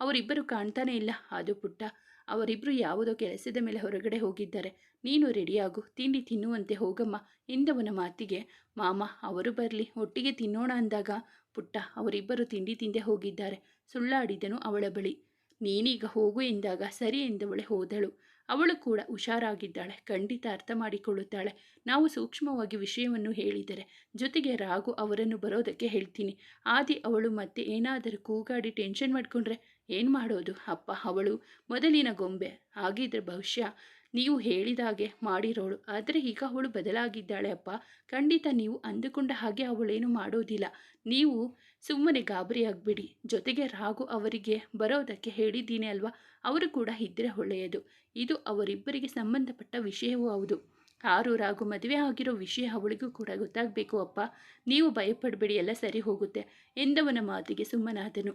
ಅವರಿಬ್ಬರು ಕಾಣ್ತಾನೇ ಇಲ್ಲ. ಅದು ಪುಟ್ಟ, ಅವರಿಬ್ಬರು ಯಾವುದೋ ಕೆಲಸದ ಮೇಲೆ ಹೊರಗಡೆ ಹೋಗಿದ್ದಾರೆ. ನೀನು ರೆಡಿಯಾಗು, ತಿಂಡಿ ತಿನ್ನುವಂತೆ ಹೋಗಮ್ಮ ಎಂದವನ ಮಾತಿಗೆ, ಮಾಮ, ಅವರು ಬರಲಿ, ಒಟ್ಟಿಗೆ ತಿನ್ನೋಣ ಅಂದಾಗ, ಪುಟ್ಟ, ಅವರಿಬ್ಬರು ತಿಂಡಿ ತಿಂದೆ ಹೋಗಿದ್ದಾರೆ ಸುಳ್ಳಾಡಿದನು ಅವಳ ಬಳಿ. ನೀನೀಗ ಹೋಗು ಎಂದಾಗ ಸರಿ ಎಂದವಳೆ ಹೋದಳು. ಅವಳು ಕೂಡ ಹುಷಾರಾಗಿದ್ದಾಳೆ, ಖಂಡಿತ ಅರ್ಥ ಮಾಡಿಕೊಳ್ಳುತ್ತಾಳೆ. ನಾವು ಸೂಕ್ಷ್ಮವಾಗಿ ವಿಷಯವನ್ನು ಹೇಳಿದರೆ ಜೊತೆಗೆ ರಾಘು ಅವರನ್ನು ಬರೋದಕ್ಕೆ ಹೇಳ್ತೀನಿ. ಆದಿ ಅವಳು ಮತ್ತೆ ಏನಾದರೂ ಕೂಗಾಡಿ ಟೆನ್ಷನ್ ಮಾಡಿಕೊಂಡ್ರೆ ಏನು ಮಾಡೋದು ಅಪ್ಪ? ಅವಳು ಮೊದಲಿನ ಗೊಂಬೆ ಆಗಿದ್ರೆ ಬಹುಶಃ ನೀವು ಹೇಳಿದಾಗೆ ಮಾಡಿರೋಳು. ಆದರೆ ಈಗ ಅವಳು ಬದಲಾಗಿದ್ದಾಳೆ ಅಪ್ಪ. ಖಂಡಿತ ನೀವು ಅಂದುಕೊಂಡ ಹಾಗೆ ಅವಳೇನು ಮಾಡೋದಿಲ್ಲ. ನೀವು ಸುಮ್ಮನೆ ಗಾಬರಿಯಾಗಬೇಡಿ. ಜೊತೆಗೆ ರಾಘು ಅವರಿಗೆ ಬರೋದಕ್ಕೆ ಹೇಳಿದ್ದೀನಿ ಅಲ್ವಾ? ಅವರು ಕೂಡ ಇದ್ದರೆ ಒಳ್ಳೆಯದು. ಇದು ಅವರಿಬ್ಬರಿಗೆ ಸಂಬಂಧಪಟ್ಟ ವಿಷಯವೂ ಹೌದು. ಆರು ರಾಘು ಮದುವೆ ಆಗಿರೋ ವಿಷಯ ಅವಳಿಗೂ ಕೂಡ ಗೊತ್ತಾಗಬೇಕು ಅಪ್ಪ. ನೀವು ಭಯಪಡಬೇಡಿ, ಎಲ್ಲ ಸರಿ ಹೋಗುತ್ತೆ ಎಂದವನ ಮಾತಿಗೆ ಸುಮ್ಮನಾದನು.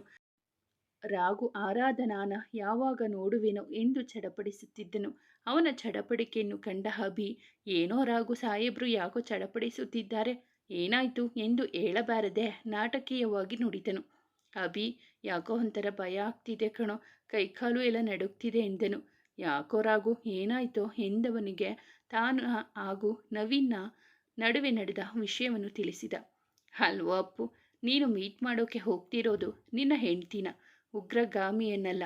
ರಾಘು ಆರಾಧನಾನ ಯಾವಾಗ ನೋಡುವೆನೋ ಎಂದು ಚಡಪಡಿಸುತ್ತಿದ್ದನು. ಅವನ ಚಡಪಡಿಕೆಯನ್ನು ಕಂಡ ಅಭಿ, ಏನೋ ರಾಘು ಸಾಹೇಬ್ರು ಯಾಕೋ ಚಡಪಡಿಸುತ್ತಿದ್ದಾರೆ, ಏನಾಯಿತು ಎಂದು ಹೇಳಬಾರದೆ ನಾಟಕೀಯವಾಗಿ ನುಡಿದನು. ಅಭಿ, ಯಾಕೋ ಒಂಥರ ಭಯ ಆಗ್ತಿದೆ ಕಣೋ, ಕೈಕಾಲು ಎಲ್ಲ ನಡುಗ್ತಿದೆ ಎಂದನು. ಯಾಕೋ ರಾಘು, ಏನಾಯ್ತೋ ಎಂದವನಿಗೆ ತಾನು ಹಾಗೂ ನವೀನ್ನ ನಡುವೆ ನಡೆದ ವಿಷಯವನ್ನು ತಿಳಿಸಿದ. ಅಲ್ವೋ ಅಪ್ಪು, ನೀನು ಮೀಟ್ ಮಾಡೋಕೆ ಹೋಗ್ತಿರೋದು ನಿನ್ನ ಹೆಂಡ್ತಿನ, ಉಗ್ರಗಾಮಿಯನ್ನಲ್ಲ,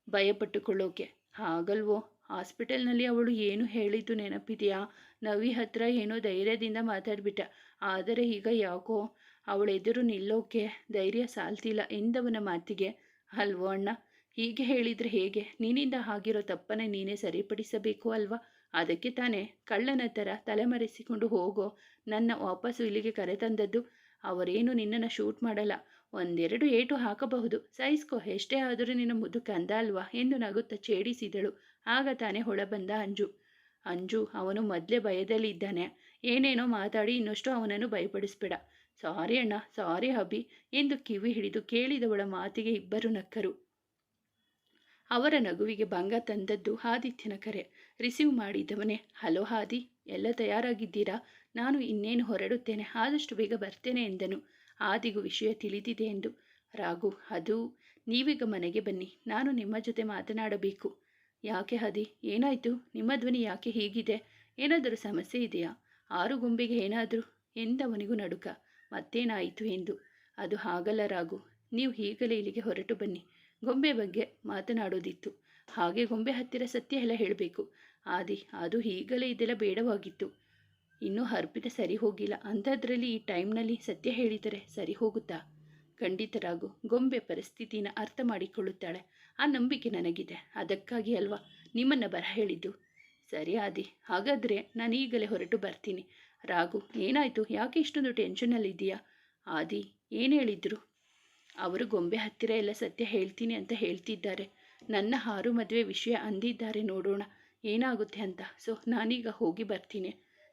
ಭಯಪಟ್ಟುಕೊಳ್ಳೋಕೆ. ಹಾಗಲ್ವೋ? ಹಾಸ್ಪಿಟಲ್ನಲ್ಲಿ ಅವಳು ಏನು ಹೇಳಿದ್ದು ನೆನಪಿದೆಯಾ? ನವಿ ಹತ್ರ ಏನೋ ಧೈರ್ಯದಿಂದ ಮಾತಾಡ್ಬಿಟ್ಟ. ಆದರೆ ಈಗ ಯಾಕೋ ಅವಳೆದುರು ನಿಲ್ಲೋಕೆ ಧೈರ್ಯ ಸಾಲ್ತಿಲ್ಲ ಎಂದವನ ಮಾತಿಗೆ, ಅಲ್ವೋ ಅಣ್ಣ? ಹೀಗೆ ಹೇಳಿದರೆ ಹೇಗೆ? ನಿನ್ನಿಂದ ಆಗಿರೋ ತಪ್ಪನ್ನು ನೀನೇ ಸರಿಪಡಿಸಬೇಕು ಅಲ್ವಾ? ಅದಕ್ಕೆ ತಾನೇ ಕಳ್ಳನ ಥರ ತಲೆಮರೆಸಿಕೊಂಡು ಹೋಗೋ ನನ್ನ ವಾಪಸ್ಸು ಇಲ್ಲಿಗೆ ಕರೆತಂದದ್ದು. ಅವರೇನು ನಿನ್ನನ್ನು ಶೂಟ್ ಮಾಡಲ್ಲ, ಒಂದೆರಡು ಏಟು ಹಾಕಬಹುದು, ಸಹಿಸ್ಕೋ, ಎಷ್ಟೇ ಆದರೂ ನಿನ್ನ ಮುದ್ದು ಕಂದ ಅಲ್ವಾ ಎಂದು ನಗುತ್ತಾ ಛೇಡಿಸಿದಳು. ಆಗ ತಾನೇ ಹೊಳಬಂದ ಅಂಜು. ಅಂಜು, ಅವನು ಮೊದಲೇ ಭಯದಲ್ಲಿ ಇದ್ದಾನೆ, ಏನೇನೋ ಮಾತಾಡಿ ಇನ್ನಷ್ಟು ಅವನನ್ನು ಭಯಪಡಿಸ್ಬೇಡ. ಸಾರಿ ಅಣ್ಣ, ಸಾರಿ ಅಭಿ ಎಂದು ಕಿವಿ ಹಿಡಿದು ಕೇಳಿದವಳ ಮಾತಿಗೆ ಇಬ್ಬರು ನಕ್ಕರು. ಅವರ ನಗುವಿಗೆ ಭಂಗ ತಂದದ್ದು ಆದಿತ್ಯನ ಕರೆ. ರಿಸೀವ್ ಮಾಡಿದವನೇ, ಹಲೋ ಆದಿ, ಎಲ್ಲ ತಯಾರಾಗಿದ್ದೀರಾ? ನಾನು ಇನ್ನೇನು ಹೊರಡುತ್ತೇನೆ, ಆದಷ್ಟು ಬೇಗ ಬರ್ತೇನೆ ಎಂದನು. ಆದಿಗೂ ವಿಷಯ ತಿಳಿದಿದೆ ಎಂದು. ರಾಘು, ಅದು ನೀವೀಗ ಮನೆಗೆ ಬನ್ನಿ, ನಾನು ನಿಮ್ಮ ಜೊತೆ ಮಾತನಾಡಬೇಕು. ಯಾಕೆ ಆದಿ, ಏನಾಯಿತು? ನಿಮ್ಮ ಧ್ವನಿ ಯಾಕೆ ಹೀಗಿದೆ? ಏನಾದರೂ ಸಮಸ್ಯೆ ಇದೆಯಾ? ಆರು ಗೊಂಬೆಗೆ ಏನಾದರೂ ಎಂದವನಿಗೂ ನಡುಕ. ಮತ್ತೇನಾಯಿತು ಎಂದು. ಅದು ಹಾಗಲ್ಲ ರಾಘು, ನೀವು ಈಗಲೇ ಇಲ್ಲಿಗೆ ಹೊರಟು ಬನ್ನಿ, ಗೊಂಬೆ ಬಗ್ಗೆ ಮಾತನಾಡೋದಿತ್ತು. ಹಾಗೆ ಗೊಂಬೆ ಹತ್ತಿರ ಸತ್ಯ ಎಲ್ಲ ಹೇಳಬೇಕು. ಆದಿ, ಅದು ಈಗಲೇ ಇದೆಲ್ಲ ಬೇಡವಾಗಿತ್ತು. ಇನ್ನೂ ಅರ್ಪಿತ ಸರಿ ಹೋಗಿಲ್ಲ, ಅಂಥದ್ರಲ್ಲಿ ಈ ಟೈಮ್ನಲ್ಲಿ ಸತ್ಯ ಹೇಳಿದರೆ ಸರಿ ಹೋಗುತ್ತಾ? ಖಂಡಿತ ರಾಘು, ಗೊಂಬೆ ಪರಿಸ್ಥಿತಿನ ಅರ್ಥ ಮಾಡಿಕೊಳ್ಳುತ್ತಾಳೆ, ಆ ನಂಬಿಕೆ ನನಗಿದೆ. ಅದಕ್ಕಾಗಿ ಅಲ್ವಾ ನಿಮ್ಮನ್ನು ಬರ ಹೇಳಿದ್ದು. ಸರಿ ಆದಿ, ಹಾಗಾದರೆ ನಾನು ಈಗಲೇ ಹೊರಟು ಬರ್ತೀನಿ. ರಾಘು, ಏನಾಯಿತು? ಯಾಕೆ ಇಷ್ಟೊಂದು ಟೆನ್ಷನ್ನಲ್ಲಿದ್ದೀಯಾ? ಆದಿ ಏನು ಹೇಳಿದ್ರು? ಅವರು ಗೊಂಬೆ ಹತ್ತಿರ ಎಲ್ಲ ಸತ್ಯ ಹೇಳ್ತೀನಿ ಅಂತ ಹೇಳ್ತಿದ್ದಾರೆ. ನನ್ನ ಹಾರು ಮದುವೆ ವಿಷಯ ಅಂದಿದ್ದಾರೆ, ನೋಡೋಣ ಏನಾಗುತ್ತೆ ಅಂತ. ಸೊ ನಾನೀಗ ಹೋಗಿ ಬರ್ತೀನಿ.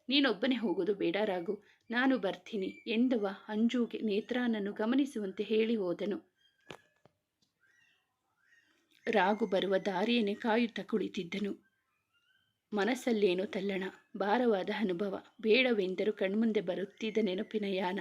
ನೀನೊಬ್ಬನೇ ಹೋಗೋದು ಬೇಡ ರಾಘು, ನಾನು ಬರ್ತೀನಿ ಎಂದವ ಅಂಜುಗೆ ನೇತ್ರಾನನ್ನು ಗಮನಿಸುವಂತೆ ಹೇಳಿ ಹೋದನು. ರಾಘು ಬರುವ ದಾರಿಯನ್ನೇ ಕಾಯುತ್ತಾ ಕುಳಿತಿದ್ದನು. ಮನಸ್ಸಲ್ಲೇನೋ ತಲ್ಲಣ, ಭಾರವಾದ ಅನುಭವ. ಬೇಡವೆಂದರೂ ಕಣ್ಮುಂದೆ ಬರುತ್ತಿದ್ದ ನೆನಪಿನ ಯಾನ.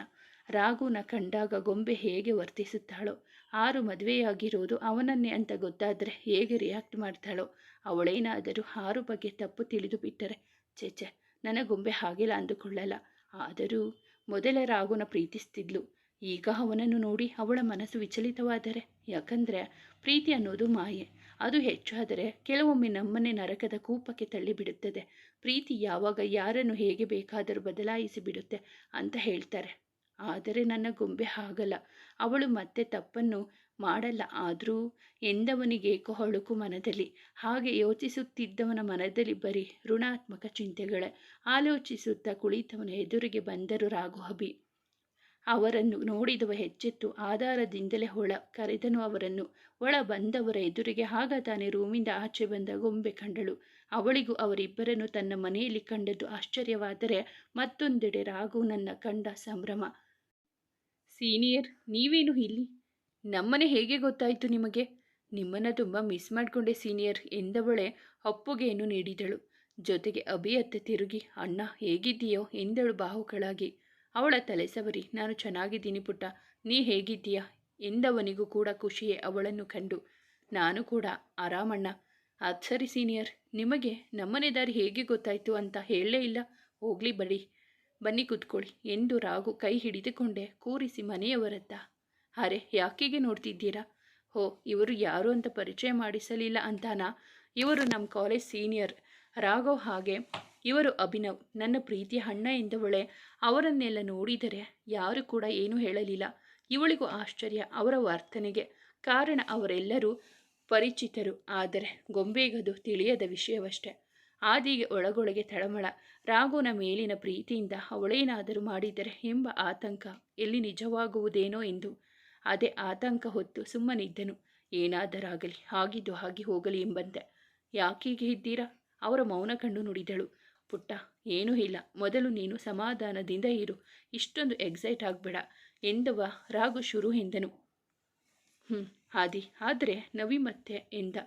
ರಾಘುನ ಕಂಡಾಗ ಗೊಂಬೆ ಹೇಗೆ ವರ್ತಿಸುತ್ತಾಳೋ, ಆರು ಮದುವೆಯಾಗಿರೋದು ಅವನನ್ನೇ ಅಂತ ಗೊತ್ತಾದರೆ ಹೇಗೆ ರಿಯಾಕ್ಟ್ ಮಾಡ್ತಾಳೋ. ಅವಳೇನಾದರೂ ಆರು ಬಗ್ಗೆ ತಪ್ಪು ತಿಳಿದು ಬಿಟ್ಟರೆ, ಚೇಚೆ ನನ್ನ ಗೊಂಬೆ ಹಾಗೆಲ್ಲ ಅಂದುಕೊಳ್ಳಲ್ಲ. ಆದರೂ ಮೊದಲ ರಾಘುನ ಪ್ರೀತಿಸ್ತಿದ್ಲು. ಈಗ ಅವನನ್ನು ನೋಡಿ ಅವಳ ಮನಸ್ಸು ವಿಚಲಿತವಾದರೆ, ಯಾಕಂದರೆ ಪ್ರೀತಿ ಅನ್ನೋದು ಮಾಯೆ. ಅದು ಹೆಚ್ಚಾದರೆ ಕೆಲವೊಮ್ಮೆ ನಮ್ಮನ್ನೇ ನರಕದ ಕೂಪಕ್ಕೆ ತಳ್ಳಿಬಿಡುತ್ತದೆ. ಪ್ರೀತಿ ಯಾವಾಗ ಯಾರನ್ನು ಹೇಗೆ ಬೇಕಾದರೂ ಬದಲಾಯಿಸಿ ಬಿಡುತ್ತೆ ಅಂತ ಹೇಳ್ತಾರೆ. ಆದರೆ ನನ್ನ ಗೊಂಬೆ ಹಾಗಲ್ಲ. ಅವಳು ಮತ್ತೆ ತಪ್ಪನ್ನು ಮಾಡಲ್ಲ. ಆದರೂ ಎಂದವನಿಗೇಕೋ ಅಳುಕು ಮನದಲ್ಲಿ. ಹಾಗೆ ಯೋಚಿಸುತ್ತಿದ್ದವನ ಮನದಲ್ಲಿ ಬರೀ ಋಣಾತ್ಮಕ ಚಿಂತೆಗಳೇ. ಆಲೋಚಿಸುತ್ತಾ ಕುಳಿತವನ ಎದುರಿಗೆ ಬಂದರು ರಾಘು ಅಭಿ. ಅವರನ್ನು ನೋಡಿದವ ಎಚ್ಚೆತ್ತು ಆಧಾರದಿಂದಲೇ ಕರೆದನು ಅವರನ್ನು. ಒಳ ಬಂದವರ ಎದುರಿಗೆ ಆಗ ತಾನೇ ರೂಮಿಂದ ಆಚೆ ಬಂದ ಗೊಂಬೆ ಕಂಡಳು. ಅವಳಿಗೂ ಅವರಿಬ್ಬರನ್ನು ತನ್ನ ಮನೆಯಲ್ಲಿ ಕಂಡದ್ದು ಆಶ್ಚರ್ಯವಾದರೆ, ಮತ್ತೊಂದೆಡೆ ರಾಘು ನನ್ನ ಕಂಡ ಸಂಭ್ರಮ. ಸೀನಿಯರ್, ನೀವೇನು ಇಲ್ಲಿ? ನಮ್ಮನೆ ಹೇಗೆ ಗೊತ್ತಾಯಿತು ನಿಮಗೆ? ನಿಮ್ಮನ್ನು ತುಂಬ ಮಿಸ್ ಮಾಡಿಕೊಂಡೆ ಸೀನಿಯರ್ ಎಂದವಳೆ ಒಪ್ಪುಗೆಯನ್ನು ನೀಡಿದಳು. ಜೊತೆಗೆ ಅಭಿಯತ್ತೆ ತಿರುಗಿ, ಅಣ್ಣ ಹೇಗಿದ್ದೀಯೋ ಎಂದಳು ಬಾಹುಗಳಾಗಿ. ಅವಳ ತಲೆ ಸವರಿ, ನಾನು ಚೆನ್ನಾಗಿದ್ದೀನಿ ಪುಟ್ಟ, ನೀ ಹೇಗಿದ್ದೀಯಾ ಎಂದವನಿಗೂ ಕೂಡ ಖುಷಿಯೇ ಅವಳನ್ನು ಕಂಡು. ನಾನು ಕೂಡ ಆರಾಮಣ್ಣ. ಅದು ಸರಿ ಸೀನಿಯರ್, ನಿಮಗೆ ನಮ್ಮನೆ ದಾರಿ ಹೇಗೆ ಗೊತ್ತಾಯಿತು ಅಂತ ಹೇಳಲೇ ಇಲ್ಲ. ಹೋಗಲಿ ಬನ್ನಿ ಕೂತ್ಕೊಳ್ಳಿ ಎಂದು ರಾಘು ಕೈ ಹಿಡಿದುಕೊಂಡೆ ಕೂರಿಸಿ ಮನೆಯವರತ್ತ. ಅರೆ, ಯಾಕಿಗೆ ನೋಡ್ತಿದ್ದೀರಾ? ಹೋ, ಇವರು ಯಾರು ಅಂತ ಪರಿಚಯ ಮಾಡಿಸಲಿಲ್ಲ ಅಂತಾನಾ? ಇವರು ನಮ್ಮ ಕಾಲೇಜ್ ಸೀನಿಯರ್ ರಾಘವ್. ಹಾಗೆ ಇವರು ಅಭಿನವ್, ನನ್ನ ಪ್ರೀತಿಯ ಅಣ್ಣ ಎಂದವಳೆ. ಅವರನ್ನೆಲ್ಲ ನೋಡಿದರೆ ಯಾರು ಕೂಡ ಏನೂ ಹೇಳಲಿಲ್ಲ. ಇವಳಿಗೂ ಆಶ್ಚರ್ಯ ಅವರ ವರ್ತನೆಗೆ. ಕಾರಣ ಅವರೆಲ್ಲರೂ ಪರಿಚಿತರು. ಆದರೆ ಗೊಂಬೆಗದು ತಿಳಿಯದ ವಿಷಯವಷ್ಟೆ. ಆದಿಗೆ ಒಳಗೊಳಗೆ ತಳಮಳ. ರಾಘುನ ಮೇಲಿನ ಪ್ರೀತಿಯಿಂದ ಅವಳೇನಾದರೂ ಮಾಡಿದರೆ ಎಂಬ ಆತಂಕ ಎಲ್ಲಿ ನಿಜವಾಗುವುದೇನೋ ಎಂದು. ಅದೇ ಆತಂಕ ಹೊತ್ತು ಸುಮ್ಮನಿದ್ದನು. ಏನಾದರಾಗಲಿ, ಆಗಿದ್ದು ಆಗಿ ಹೋಗಲಿ ಎಂಬಂತೆ. ಯಾಕೀಗೆ ಇದ್ದೀರಾ? ಅವರ ಮೌನ ಕಂಡು ನುಡಿದಳು. ಪುಟ್ಟ, ಏನೂ ಇಲ್ಲ, ಮೊದಲು ನೀನು ಸಮಾಧಾನದಿಂದ ಇರು, ಇಷ್ಟೊಂದು ಎಕ್ಸೈಟ್ ಆಗಬೇಡ ಎಂದವ ರಾಘು ಶುರು ಎಂದನು. ಆದಿ, ಆದರೆ ನವಿ ಮತ್ತೆ ಎಂದ.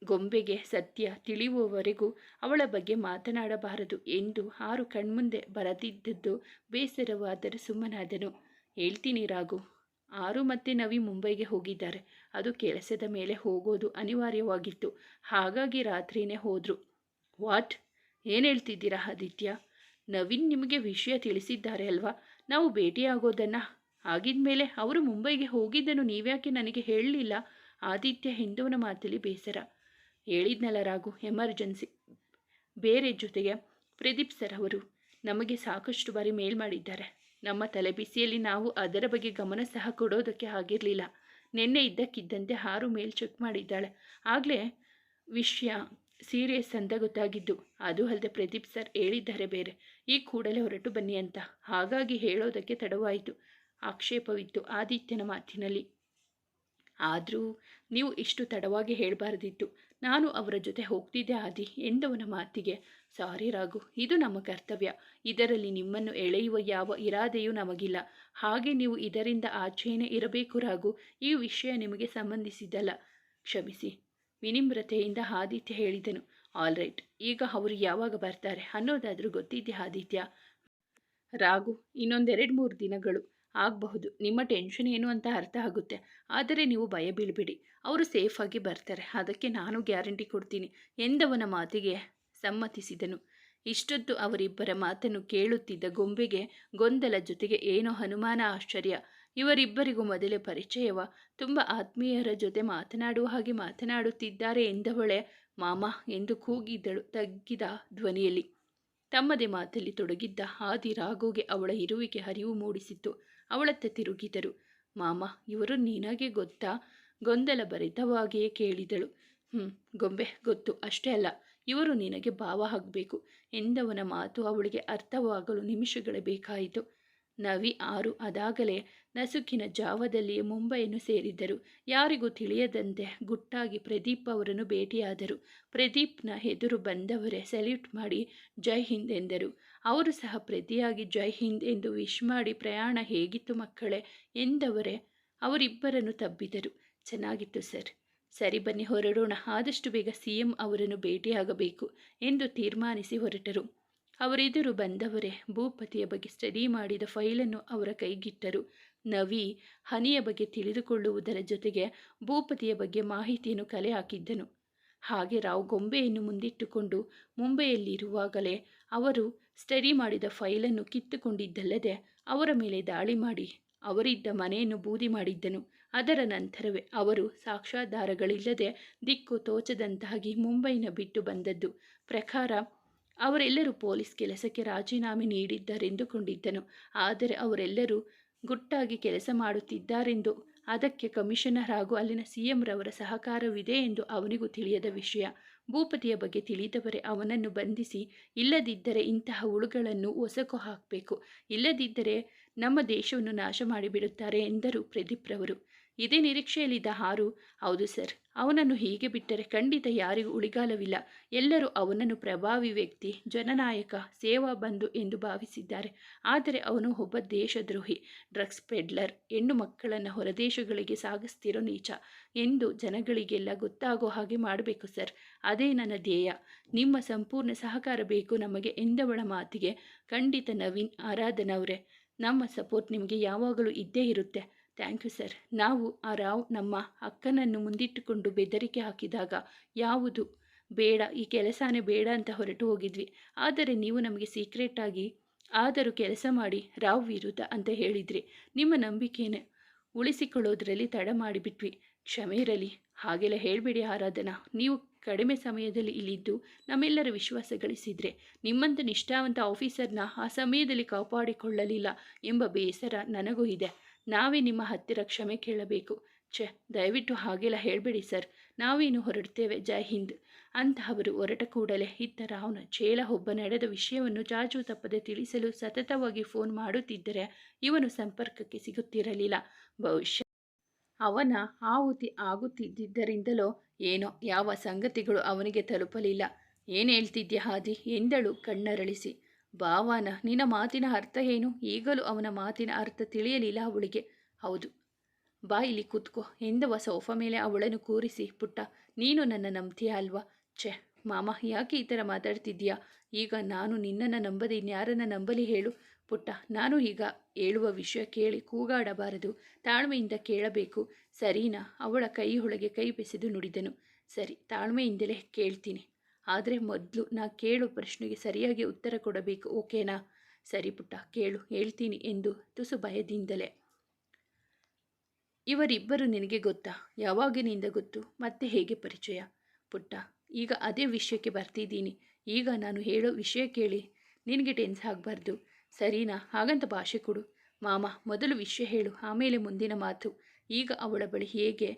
ಗೊಂಬೆಗೆ ಸತ್ಯ ತಿಳಿಯುವವರೆಗೂ ಅವಳ ಬಗ್ಗೆ ಮಾತನಾಡಬಾರದು ಎಂದು ಆರು ಕಣ್ಮುಂದೆ ಬರದಿದ್ದದ್ದು ಬೇಸರವಾದರೆ ಸುಮ್ಮನಾದನು. ಹೇಳ್ತೀನಿ ರಾಘು, ಆರು ಮತ್ತೆ ನವಿ ಮುಂಬೈಗೆ ಹೋಗಿದ್ದಾರೆ. ಅದು ಕೆಲಸದ ಮೇಲೆ ಹೋಗೋದು ಅನಿವಾರ್ಯವಾಗಿತ್ತು. ಹಾಗಾಗಿ ರಾತ್ರಿಯೇ ಹೋದರು. ವಾಟ್? ಏನು ಹೇಳ್ತಿದ್ದೀರಾ ಆದಿತ್ಯ? ನವೀನ್ ನಿಮಗೆ ವಿಷಯ ತಿಳಿಸಿದ್ದಾರೆ ಅಲ್ವಾ, ನಾವು ಭೇಟಿಯಾಗೋದನ್ನು? ಆಗಿದ್ಮೇಲೆ ಅವರು ಮುಂಬೈಗೆ ಹೋಗಿದ್ದನ್ನು ನೀವ್ಯಾಕೆ ನನಗೆ ಹೇಳಲಿಲ್ಲ? ಆದಿತ್ಯ ಎಂದವನ ಮಾತಲ್ಲಿ ಬೇಸರ. ಹೇಳಿದ್ನಲ್ಲ ರಾಘು, ಎಮರ್ಜೆನ್ಸಿ. ಬೇರೆ ಜೊತೆಗೆ ಪ್ರದೀಪ್ ಸರ್ ಅವರು ನಮಗೆ ಸಾಕಷ್ಟು ಬಾರಿ ಮೇಲ್ ಮಾಡಿದ್ದಾರೆ. ನಮ್ಮ ತಲೆಬಿಸಿಯಲ್ಲಿ ನಾವು ಅದರ ಬಗ್ಗೆ ಗಮನ ಸಹ ಕೊಡೋದಕ್ಕೆ ಆಗಿರಲಿಲ್ಲ. ನಿನ್ನೆ ಇದ್ದಕ್ಕಿದ್ದಂತೆ 6 ಮೇಲ್ ಚೆಕ್ ಮಾಡಿದ್ದಾಳೆ. ಆಗಲೇ ವಿಷಯ ಸೀರಿಯಸ್ ಅಂತ ಗೊತ್ತಾಗಿದ್ದು. ಅದು ಅಲ್ಲದೆ ಪ್ರದೀಪ್ ಸರ್ ಹೇಳಿದ್ದಾರೆ ಬೇರೆ, ಈ ಕೂಡಲೇ ಹೊರಟು ಬನ್ನಿ ಅಂತ. ಹಾಗಾಗಿ ಹೇಳೋದಕ್ಕೆ ತಡವಾಯಿತು. ಆಕ್ಷೇಪವಿತ್ತು ಆದಿತ್ಯನ ಮಾತಿನಲ್ಲಿ. ಆದರೂ ನೀವು ಇಷ್ಟು ತಡವಾಗಿ ಹೇಳಬಾರ್ದಿತ್ತು. ನಾನು ಅವರ ಜೊತೆ ಹೋಗ್ತಿದ್ದೆ ಆದಿ ಎಂದವನ ಮಾತಿಗೆ, ಸಾರಿ ರಾಘು, ಇದು ನಮ್ಮ ಕರ್ತವ್ಯ. ಇದರಲ್ಲಿ ನಿಮ್ಮನ್ನು ಎಳೆಯುವ ಯಾವ ಇರಾದೆಯೂ ನಮಗಿಲ್ಲ. ಹಾಗೆ ನೀವು ಇದರಿಂದ ಆಚೆಯೇ ಇರಬೇಕು ರಾಘು. ಈ ವಿಷಯ ನಿಮಗೆ ಸಂಬಂಧಿಸಿದ್ದಲ್ಲ. ಕ್ಷಮಿಸಿ, ವಿನಮ್ರತೆಯಿಂದ ಆದಿತ್ಯ ಹೇಳಿದನು. ಆಲ್ ರೈಟ್, ಈಗ ಅವರು ಯಾವಾಗ ಬರ್ತಾರೆ ಅನ್ನೋದಾದರೂ ಗೊತ್ತಿದ್ದೆ ಆದಿತ್ಯ? ರಾಘು, ಇನ್ನೊಂದು 2-3 ದಿನಗಳು ಆಗಬಹುದು. ನಿಮ್ಮ ಟೆನ್ಷನ್ ಏನು ಅಂತ ಅರ್ಥ ಆಗುತ್ತೆ. ಆದರೆ ನೀವು ಭಯ ಬೀಳಬೇಡಿ, ಅವರು ಸೇಫಾಗಿ ಬರ್ತಾರೆ, ಅದಕ್ಕೆ ನಾನು ಗ್ಯಾರಂಟಿ ಕೊಡ್ತೀನಿ ಎಂದವನ ಮಾತಿಗೆ ಸಮ್ಮತಿಸಿದನು. ಇಷ್ಟೊತ್ತು ಅವರಿಬ್ಬರ ಮಾತನ್ನು ಕೇಳುತ್ತಿದ್ದ ಗೊಂಬೆಗೆ ಗೊಂದಲ ಜೊತೆಗೆ ಏನೋ ಅನುಮಾನ, ಆಶ್ಚರ್ಯ. ಇವರಿಬ್ಬರಿಗೂ ಮೊದಲೇ ಪರಿಚಯವ? ತುಂಬ ಆತ್ಮೀಯರ ಜೊತೆ ಮಾತನಾಡುವ ಹಾಗೆ ಮಾತನಾಡುತ್ತಿದ್ದಾರೆ ಎಂದವಳೆ ಮಾಮ ಎಂದು ಕೂಗಿದ್ದಳು ತಗ್ಗಿದ ಧ್ವನಿಯಲ್ಲಿ. ತಮ್ಮದೇ ಮಾತಲ್ಲಿ ತೊಡಗಿದ್ದ ಆದಿ ರಾಘುಗೆ ಅವಳ ಇರುವಿಕೆ ಅರಿವು ಮೂಡಿಸಿತ್ತು. ಅವಳತ್ತ ತಿರುಗಿದರು. ಮಾಮ, ಇವರು ನಿನಗೆ ಗೊತ್ತಾ? ಗೊಂದಲ ಭರಿತವಾಗಿಯೇ ಕೇಳಿದಳು. ಗೊಂಬೆ, ಗೊತ್ತು, ಅಷ್ಟೇ ಅಲ್ಲ, ಇವರು ನಿನಗೆ ಭಾವ ಆಗಬೇಕು ಎಂದವನ ಮಾತು ಅವಳಿಗೆ ಅರ್ಥವಾಗಲು ನಿಮಿಷಗಳೇ ಬೇಕಾಯಿತು. ನವಿ ಆರು ಅದಾಗಲೇ ನಸುಕಿನ ಜಾವದಲ್ಲಿಯೇ ಮುಂಬೈಯನ್ನು ಸೇರಿದ್ದರು. ಯಾರಿಗೂ ತಿಳಿಯದಂತೆ ಗುಟ್ಟಾಗಿ ಪ್ರದೀಪ್ ಅವರನ್ನು ಭೇಟಿಯಾದರು. ಪ್ರದೀಪ್ನ ಎದುರು ಬಂದವರೇ ಸಲ್ಯೂಟ್ ಮಾಡಿ ಜೈ ಹಿಂದ್ ಎಂದರು. ಅವರು ಸಹ ಪ್ರತಿಯಾಗಿ ಜೈ ಹಿಂದ್ ಎಂದು ವಿಶ್ ಮಾಡಿ ಪ್ರಯಾಣ ಹೇಗಿತ್ತು ಮಕ್ಕಳೇ ಎಂದವರೇ ಅವರಿಬ್ಬರನ್ನು ತಬ್ಬಿದರು. ಚೆನ್ನಾಗಿತ್ತು ಸರ್. ಸರಿ ಬನ್ನಿ ಹೊರಡೋಣ, ಆದಷ್ಟು ಬೇಗ CM ಅವರನ್ನು ಭೇಟಿಯಾಗಬೇಕು ಎಂದು ತೀರ್ಮಾನಿಸಿ ಹೊರಟರು. ಅವರೆದುರು ಬಂದವರೇ ಭೂಪತಿಯ ಬಗ್ಗೆ ಸ್ಟಡಿ ಮಾಡಿದ ಫೈಲನ್ನು ಅವರ ಕೈಗಿಟ್ಟರು. ನವಿ ಹನಿಯ ಬಗ್ಗೆ ತಿಳಿದುಕೊಳ್ಳುವುದರ ಜೊತೆಗೆ ಭೂಪತಿಯ ಬಗ್ಗೆ ಮಾಹಿತಿಯನ್ನು ಕಲೆ ಹಾಕಿದ್ದನು. ಹಾಗೆ ರಾವ್ ಗೊಂಬೆಯನ್ನು ಮುಂದಿಟ್ಟುಕೊಂಡು ಮುಂಬೈಯಲ್ಲಿರುವಾಗಲೇ ಅವರು ಸ್ಟಡಿ ಮಾಡಿದ ಫೈಲನ್ನು ಕಿತ್ತುಕೊಂಡಿದ್ದಲ್ಲದೆ ಅವರ ಮೇಲೆ ದಾಳಿ ಮಾಡಿ ಅವರಿದ್ದ ಮನೆಯನ್ನು ಬೂದಿ ಮಾಡಿದ್ದನು. ಅದರ ನಂತರವೇ ಅವರು ಸಾಕ್ಷ್ಯಾಧಾರಗಳಿಲ್ಲದೆ ದಿಕ್ಕು ತೋಚದಂತಾಗಿ ಮುಂಬೈನ ಬಿಟ್ಟು ಬಂದದ್ದು ಪ್ರಕಾರ ಅವರೆಲ್ಲರೂ ಪೊಲೀಸ್ ಕೆಲಸಕ್ಕೆ ರಾಜೀನಾಮೆ ನೀಡಿದ್ದಾರೆಂದುಕೊಂಡಿದ್ದನು. ಆದರೆ ಅವರೆಲ್ಲರೂ ಗುಟ್ಟಾಗಿ ಕೆಲಸ ಮಾಡುತ್ತಿದ್ದಾರೆಂದು, ಅದಕ್ಕೆ ಕಮಿಷನರ್ ಹಾಗೂ ಅಲ್ಲಿನ CM ರವರ ಸಹಕಾರವಿದೆ ಎಂದು ಅವನಿಗೂ ತಿಳಿಯದ ವಿಷಯ. ಭೂಪತಿಯ ಬಗ್ಗೆ ತಿಳಿದವರೇ ಅವನನ್ನು ಬಂಧಿಸಿ, ಇಲ್ಲದಿದ್ದರೆ ಇಂತಹ ಹುಳುಗಳನ್ನು ಹೊಸಕು ಹಾಕಬೇಕು, ಇಲ್ಲದಿದ್ದರೆ ನಮ್ಮ ದೇಶವನ್ನು ನಾಶ ಮಾಡಿಬಿಡುತ್ತಾರೆ ಎಂದರು ಪ್ರದೀಪ್ ರವರು. ಇದೇ ನಿರೀಕ್ಷೆಯಲ್ಲಿದ್ದ ಆರು, ಹೌದು ಸರ್, ಅವನನ್ನು ಹೀಗೆ ಬಿಟ್ಟರೆ ಖಂಡಿತ ಯಾರಿಗೂ ಉಳಿಗಾಲವಿಲ್ಲ. ಎಲ್ಲರೂ ಅವನನ್ನು ಪ್ರಭಾವಿ ವ್ಯಕ್ತಿ, ಜನನಾಯಕ, ಸೇವಾ ಬಂಧು ಎಂದು ಭಾವಿಸಿದ್ದಾರೆ. ಆದರೆ ಅವನು ಒಬ್ಬ ದೇಶದ್ರೋಹಿ, ಡ್ರಗ್ಸ್ ಪೆಡ್ಲರ್, ಹೆಣ್ಣು ಮಕ್ಕಳನ್ನು ಹೊರದೇಶಗಳಿಗೆ ಸಾಗಿಸ್ತಿರೋ ನೀಚ ಎಂದು ಜನಗಳಿಗೆಲ್ಲ ಗೊತ್ತಾಗೋ ಹಾಗೆ ಮಾಡಬೇಕು ಸರ್. ಅದೇ ನನ್ನ ಧ್ಯೇಯ. ನಿಮ್ಮ ಸಂಪೂರ್ಣ ಸಹಕಾರ ಬೇಕು ನಮಗೆ ಎಂದವಳ ಮಾತಿಗೆ ಖಂಡಿತ ನವೀನ್, ಆರಾಧನವರೇ, ನಮ್ಮ ಸಪೋರ್ಟ್ ನಿಮಗೆ ಯಾವಾಗಲೂ ಇದ್ದೇ ಇರುತ್ತೆ. Thank you sir. ನಾವು ಆ ರಾವ್ ನಮ್ಮ ಅಕ್ಕನನ್ನು ಮುಂದಿಟ್ಟುಕೊಂಡು ಬೆದರಿಕೆ ಹಾಕಿದಾಗ ಯಾವುದು ಬೇಡ, ಈ ಕೆಲಸನೇ ಬೇಡ ಅಂತ ಹೊರಟು ಹೋಗಿದ್ವಿ. ಆದರೆ ನೀವು ನಮಗೆ ಸೀಕ್ರೆಟಾಗಿ ಆದರೂ ಕೆಲಸ ಮಾಡಿ ರಾವ್ ವಿರುದ್ಧ ಅಂತ ಹೇಳಿದ್ರಿ. ನಿಮ್ಮ ನಂಬಿಕೆಯನ್ನು ಉಳಿಸಿಕೊಳ್ಳೋದ್ರಲ್ಲಿ ತಡ ಮಾಡಿಬಿಟ್ವಿ, ಕ್ಷಮೆ ಇರಲಿ. ಹಾಗೆಲ್ಲ ಹೇಳಬೇಡಿ ಆರಾಧನಾ. ನೀವು ಕಡಿಮೆ ಸಮಯದಲ್ಲಿ ಇಲ್ಲಿದ್ದು ನಮ್ಮೆಲ್ಲರ ವಿಶ್ವಾಸ ಗಳಿಸಿದ್ರೆ ನಿಮ್ಮಂಥ ನಿಷ್ಠಾವಂತ ಆಫೀಸರ್ನ ಆ ಸಮಯದಲ್ಲಿ ಕಾಪಾಡಿಕೊಳ್ಳಲಿಲ್ಲ ಎಂಬ ಬೇಸರ ನನಗೂ ಇದೆ. ನಾವೇ ನಿಮ್ಮ ಹತ್ತಿರ ಕ್ಷಮೆ ಕೇಳಬೇಕು. ದಯವಿಟ್ಟು ಹಾಗೆಲ್ಲ ಹೇಳಬೇಡಿ ಸರ್, ನಾವೇನು ಹೊರಡ್ತೇವೆ, ಜೈ ಹಿಂದ್ ಅಂತ ಅವರು ಹೊರಟ ಕೂಡಲೇ ಇತ್ತ ರಾವ್ನ ಚೇಲ ಒಬ್ಬ ನಡೆದ ವಿಷಯವನ್ನು ಜಾಜು ತಪ್ಪದೆ ತಿಳಿಸಲು ಸತತವಾಗಿ ಫೋನ್ ಮಾಡುತ್ತಿದ್ದರೆ ಇವನು ಸಂಪರ್ಕಕ್ಕೆ ಸಿಗುತ್ತಿರಲಿಲ್ಲ. ಬಹುಶಃ ಅವನ ಆಹುತಿ ಆಗುತ್ತಿದ್ದರಿಂದಲೋ ಏನೋ ಯಾವ ಸಂಗತಿಗಳು ಅವನಿಗೆ ತಲುಪಲಿಲ್ಲ. ಏನು ಹೇಳ್ತಿದ್ಯಾ ಹಾದಿ ಎಂದಳು ಕಣ್ಣರಳಿಸಿ. ಭಾವನ, ನಿನ್ನ ಮಾತಿನ ಅರ್ಥ ಏನು? ಈಗಲೂ ಅವನ ಮಾತಿನ ಅರ್ಥ ತಿಳಿಯಲಿಲ್ಲ ಅವಳಿಗೆ. ಹೌದು, ಬಾ ಇಲ್ಲಿ ಕೂತ್ಕೋ ಎಂದವ ಸೋಫಾ ಮೇಲೆ ಅವಳನ್ನು ಕೂರಿಸಿ, ಪುಟ್ಟ ನೀನು ನನ್ನ ನಂಬ್ತೀಯ ಅಲ್ವಾ? ಮಾಮ, ಯಾಕೆ ಈ ಥರ ಮಾತಾಡ್ತಿದ್ದೀಯಾ? ಈಗ ನಾನು ನಿನ್ನನ್ನು ನಂಬದೆ ಇನ್ಯಾರನ್ನ ನಂಬಲಿ ಹೇಳು? ಪುಟ್ಟ, ನಾನು ಈಗ ಹೇಳುವ ವಿಷಯ ಕೇಳಿ ಕೂಗಾಡಬಾರದು, ತಾಳ್ಮೆಯಿಂದ ಕೇಳಬೇಕು, ಸರಿನಾ? ಅವಳ ಕೈಯೊಳಗೆ ಕೈ ಬೆಸೆದು ನುಡಿದನು. ಸರಿ, ತಾಳ್ಮೆಯಿಂದಲೇ ಕೇಳ್ತೀನಿ. ಆದರೆ ಮೊದಲು ನಾ ಕೇಳೋ ಪ್ರಶ್ನೆಗೆ ಸರಿಯಾಗಿ ಉತ್ತರ ಕೊಡಬೇಕು, ಓಕೆನಾ? ಸರಿ ಪುಟ್ಟ, ಕೇಳು, ಹೇಳ್ತೀನಿ ಎಂದು ತುಸು ಭಯದಿಂದಲೇ. ಇವರಿಬ್ಬರು ನಿನಗೆ ಗೊತ್ತಾ? ಯಾವಾಗಿನಿಂದ ಗೊತ್ತು? ಮತ್ತೆ ಹೇಗೆ ಪರಿಚಯ? ಪುಟ್ಟ, ಈಗ ಅದೇ ವಿಷಯಕ್ಕೆ ಬರ್ತಿದ್ದೀನಿ. ಈಗ ನಾನು ಹೇಳೋ ವಿಷಯ ಕೇಳಿ ನಿನಗೆ ಟೆನ್ಸ್ ಆಗಬಾರ್ದು, ಸರಿನಾ? ಹಾಗಂತ ಭಾಷೆ ಕೊಡು. ಮಾಮ, ಮೊದಲು ವಿಷಯ ಹೇಳು, ಆಮೇಲೆ ಮುಂದಿನ ಮಾತು. ಈಗ ಅವಳ ಬಳಿ ಹೇಗೆ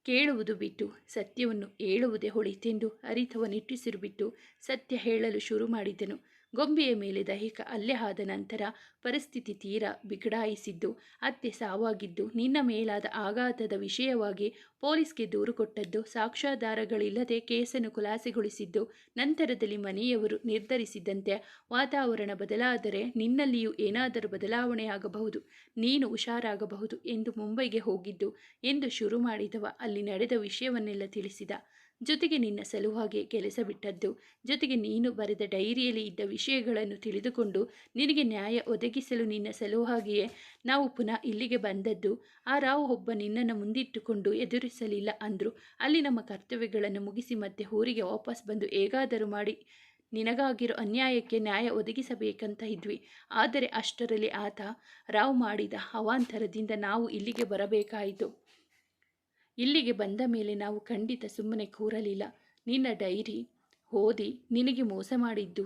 ಕೇಳುವುದು ಬಿಟ್ಟು ಸತ್ಯವನ್ನು ಹೇಳುವುದೇ ಹೊಳಿತೆಂದು ಅರಿತವ ನಿಟ್ಟುಸಿರು ಬಿಟ್ಟು ಸತ್ಯ ಹೇಳಲು ಶುರು ಮಾಡಿದನು. ಗೊಂಬೆಯ ಮೇಲೆ ದೈಹಿಕ ಹಲ್ಲೆ ಆದ ನಂತರ ಪರಿಸ್ಥಿತಿ ತೀರಾ ಬಿಗಡಾಯಿಸಿದ್ದು, ಅತ್ತೆ ಸಾವಾಗಿದ್ದು, ನಿನ್ನ ಮೇಲಾದ ಆಘಾತದ ವಿಷಯವಾಗಿ ಪೊಲೀಸ್ಗೆ ದೂರು ಕೊಟ್ಟದ್ದು, ಸಾಕ್ಷ್ಯಾಧಾರಗಳಿಲ್ಲದೆ ಕೇಸನ್ನು ಖುಲಾಸೆಗೊಳಿಸಿದ್ದು, ನಂತರದಲ್ಲಿ ಮನೆಯವರು ನಿರ್ಧರಿಸಿದಂತೆ ವಾತಾವರಣ ಬದಲಾದರೆ ನಿನ್ನಲ್ಲಿಯೂ ಏನಾದರೂ ಬದಲಾವಣೆಯಾಗಬಹುದು, ನೀನು ಹುಷಾರಾಗಬಹುದು ಎಂದು ಮುಂಬೈಗೆ ಹೋಗಿದ್ದು ಎಂದು ಶುರು ಮಾಡಿದವ ಅಲ್ಲಿ ನಡೆದ ವಿಷಯವನ್ನೆಲ್ಲ ತಿಳಿಸಿದ. ಜೊತೆಗೆ ನಿನ್ನ ಸಲುವಾಗಿ ಕೆಲಸ ಬಿಟ್ಟದ್ದು, ಜೊತೆಗೆ ನೀನು ಬರೆದ ಡೈರಿಯಲ್ಲಿ ಇದ್ದ ವಿಷಯಗಳನ್ನು ತಿಳಿದುಕೊಂಡು ನಿನಗೆ ನ್ಯಾಯ ಒದಗಿಸಲು ನಿನ್ನ ಸಲುವಾಗಿಯೇ ನಾವು ಪುನಃ ಇಲ್ಲಿಗೆ ಬಂದದ್ದು. ಆ ರಾವ್ ಒಬ್ಬ ನಿನ್ನನ್ನು ಮುಂದಿಟ್ಟುಕೊಂಡು ಎದುರಿಸಲಿಲ್ಲ ಅಂದರು. ಅಲ್ಲಿ ನಮ್ಮ ಕರ್ತವ್ಯಗಳನ್ನು ಮುಗಿಸಿ ಮತ್ತೆ ಊರಿಗೆ ವಾಪಸ್ ಬಂದು ಹೇಗಾದರೂ ಮಾಡಿ ನಿನಗಾಗಿರೋ ಅನ್ಯಾಯಕ್ಕೆ ನ್ಯಾಯ ಒದಗಿಸಬೇಕಂತ ಇದ್ವಿ. ಆದರೆ ಅಷ್ಟರಲ್ಲಿ ಆತ ರಾವ್ ಮಾಡಿದ ಅವಾಂತರದಿಂದ ನಾವು ಇಲ್ಲಿಗೆ ಬರಬೇಕಾಯಿತು. ಇಲ್ಲಿಗೆ ಬಂದ ಮೇಲೆ ನಾವು ಖಂಡಿತ ಸುಮ್ಮನೆ ಕೂರಲಿಲ್ಲ. ನಿನ್ನ ಡೈರಿ ಓದಿ ನಿನಗೆ ಮೋಸ ಮಾಡಿದ್ದು,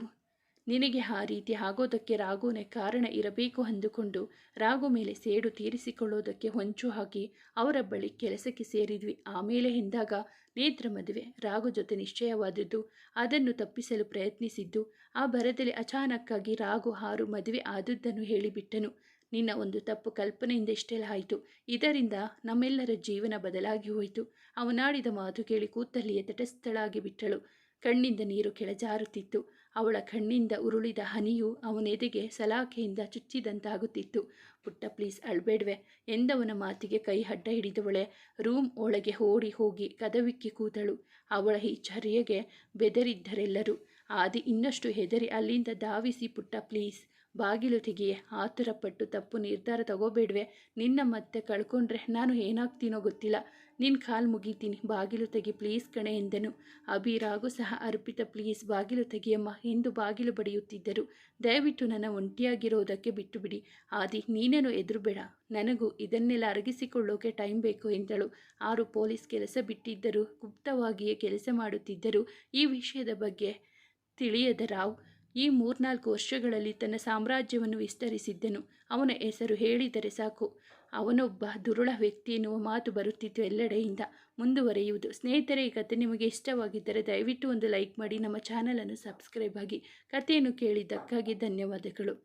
ನಿನಗೆ ಆ ರೀತಿ ಆಗೋದಕ್ಕೆ ರಾಘುನೇ ಕಾರಣ ಇರಬೇಕು ಅಂದುಕೊಂಡು ರಾಘು ಮೇಲೆ ಸೇಡು ತೀರಿಸಿಕೊಳ್ಳೋದಕ್ಕೆ ಹೊಂಚು ಹಾಕಿ ಅವರ ಬಳಿ ಕೆಲಸಕ್ಕೆ ಸೇರಿದ್ವಿ. ಆಮೇಲೆ ಎಂದಾಗ ನೇತ್ರ ಮದುವೆ ರಾಘು ಜೊತೆ ನಿಶ್ಚಯವಾದದ್ದು, ಅದನ್ನು ತಪ್ಪಿಸಲು ಪ್ರಯತ್ನಿಸಿದ್ದು, ಆ ಭರದಲ್ಲಿ ಅಚಾನಕ್ಕಾಗಿ ರಾಘು ಆರು ಮದುವೆ ಆದುದನ್ನು ಹೇಳಿಬಿಟ್ಟನು. ನಿನ್ನ ಒಂದು ತಪ್ಪು ಕಲ್ಪನೆಯಿಂದ ಇಷ್ಟೆಲ್ಲ ಆಯಿತು. ಇದರಿಂದ ನಮ್ಮೆಲ್ಲರ ಜೀವನ ಬದಲಾಗಿ ಹೋಯಿತು. ಅವನಾಡಿದ ಮಾತು ಕೇಳಿ ಕೂತಲ್ಲಿಯೇ ತಟಸ್ಥಳಾಗಿ ಬಿಟ್ಟಳು. ಕಣ್ಣಿಂದ ನೀರು ಕೆಳಜಾರುತ್ತಿತ್ತು. ಅವಳ ಕಣ್ಣಿಂದ ಉರುಳಿದ ಹನಿಯು ಅವನೆದೆಗೆ ಸಲಾಖೆಯಿಂದ ಚುಚ್ಚಿದಂತಾಗುತ್ತಿತ್ತು. ಪುಟ್ಟ ಪ್ಲೀಸ್ ಅಳ್ಬೇಡ್ವೆ ಎಂದವನ ಮಾತಿಗೆ ಕೈ ಅಡ್ಡ ಹಿಡಿದವಳೆ ರೂಮ್ ಒಳಗೆ ಓಡಿ ಹೋಗಿ ಕದವಿಕ್ಕಿ ಕೂತಳು. ಅವಳ ಈ ಚರ್ಯೆಗೆ ಬೆದರಿದ್ದರೆಲ್ಲರೂ. ಆದಿ ಇನ್ನಷ್ಟು ಹೆದರಿ ಅಲ್ಲಿಂದ ಧಾವಿಸಿ, ಪುಟ್ಟ ಪ್ಲೀಸ್ ಬಾಗಿಲು ತೆಗೆಯೇ, ಆತುರಪಟ್ಟು ತಪ್ಪು ನಿರ್ಧಾರ ತಗೋಬೇಡ್ವೆ. ನಿನ್ನ ಮತ್ತೆ ಕಳ್ಕೊಂಡ್ರೆ ನಾನು ಏನಾಗ್ತೀನೋ ಗೊತ್ತಿಲ್ಲ. ನಿನ್ನ ಕಾಲು ಮುಗಿತೀನಿ, ಬಾಗಿಲು ತೆಗಿ ಪ್ಲೀಸ್ ಕಣೆ ಎಂದನು. ಅಭಿರಾಗೂ ಸಹ ಅರ್ಪಿತ ಪ್ಲೀಸ್ ಬಾಗಿಲು ತೆಗಿಯಮ್ಮ ಎಂದು ಬಾಗಿಲು ಬಡಿಯುತ್ತಿದ್ದರು. ದಯವಿಟ್ಟು ನನ್ನ ಒಂಟಿಯಾಗಿರೋದಕ್ಕೆ ಬಿಟ್ಟು ಬಿಡಿ. ಆದಿ ನೀನೇನು ಎದುರುಬೇಡ, ನನಗೂ ಇದನ್ನೆಲ್ಲ ಅರಗಿಸಿಕೊಳ್ಳೋಕೆ ಟೈಮ್ ಬೇಕು ಎಂದಳು. 6 ಪೊಲೀಸ್ ಕೆಲಸ ಬಿಟ್ಟಿದ್ದರು, ಗುಪ್ತವಾಗಿಯೇ ಕೆಲಸ ಮಾಡುತ್ತಿದ್ದರು. ಈ ವಿಷಯದ ಬಗ್ಗೆ ತಿಳಿಯದ ರಾವ್ ಈ 3-4 ವರ್ಷಗಳಲ್ಲಿ ತನ್ನ ಸಾಮ್ರಾಜ್ಯವನ್ನು ವಿಸ್ತರಿಸಿದ್ದನು. ಅವನ ಹೆಸರು ಹೇಳಿದರೆ ಸಾಕು, ಅವನೊಬ್ಬ ದುರುಳ ವ್ಯಕ್ತಿ ಎನ್ನುವ ಮಾತು ಬರುತ್ತಿತ್ತು ಎಲ್ಲೆಡೆಯಿಂದ. ಮುಂದುವರಿಯುವುದು. ಸ್ನೇಹಿತರೆ, ಈ ಕಥೆ ನಿಮಗೆ ಇಷ್ಟವಾಗಿದ್ದರೆ ದಯವಿಟ್ಟು ಒಂದು ಲೈಕ್ ಮಾಡಿ, ನಮ್ಮ ಚಾನಲನ್ನು ಸಬ್ಸ್ಕ್ರೈಬ್ ಆಗಿ. ಕಥೆಯನ್ನು ಕೇಳಿದ್ದಕ್ಕಾಗಿ ಧನ್ಯವಾದಗಳು.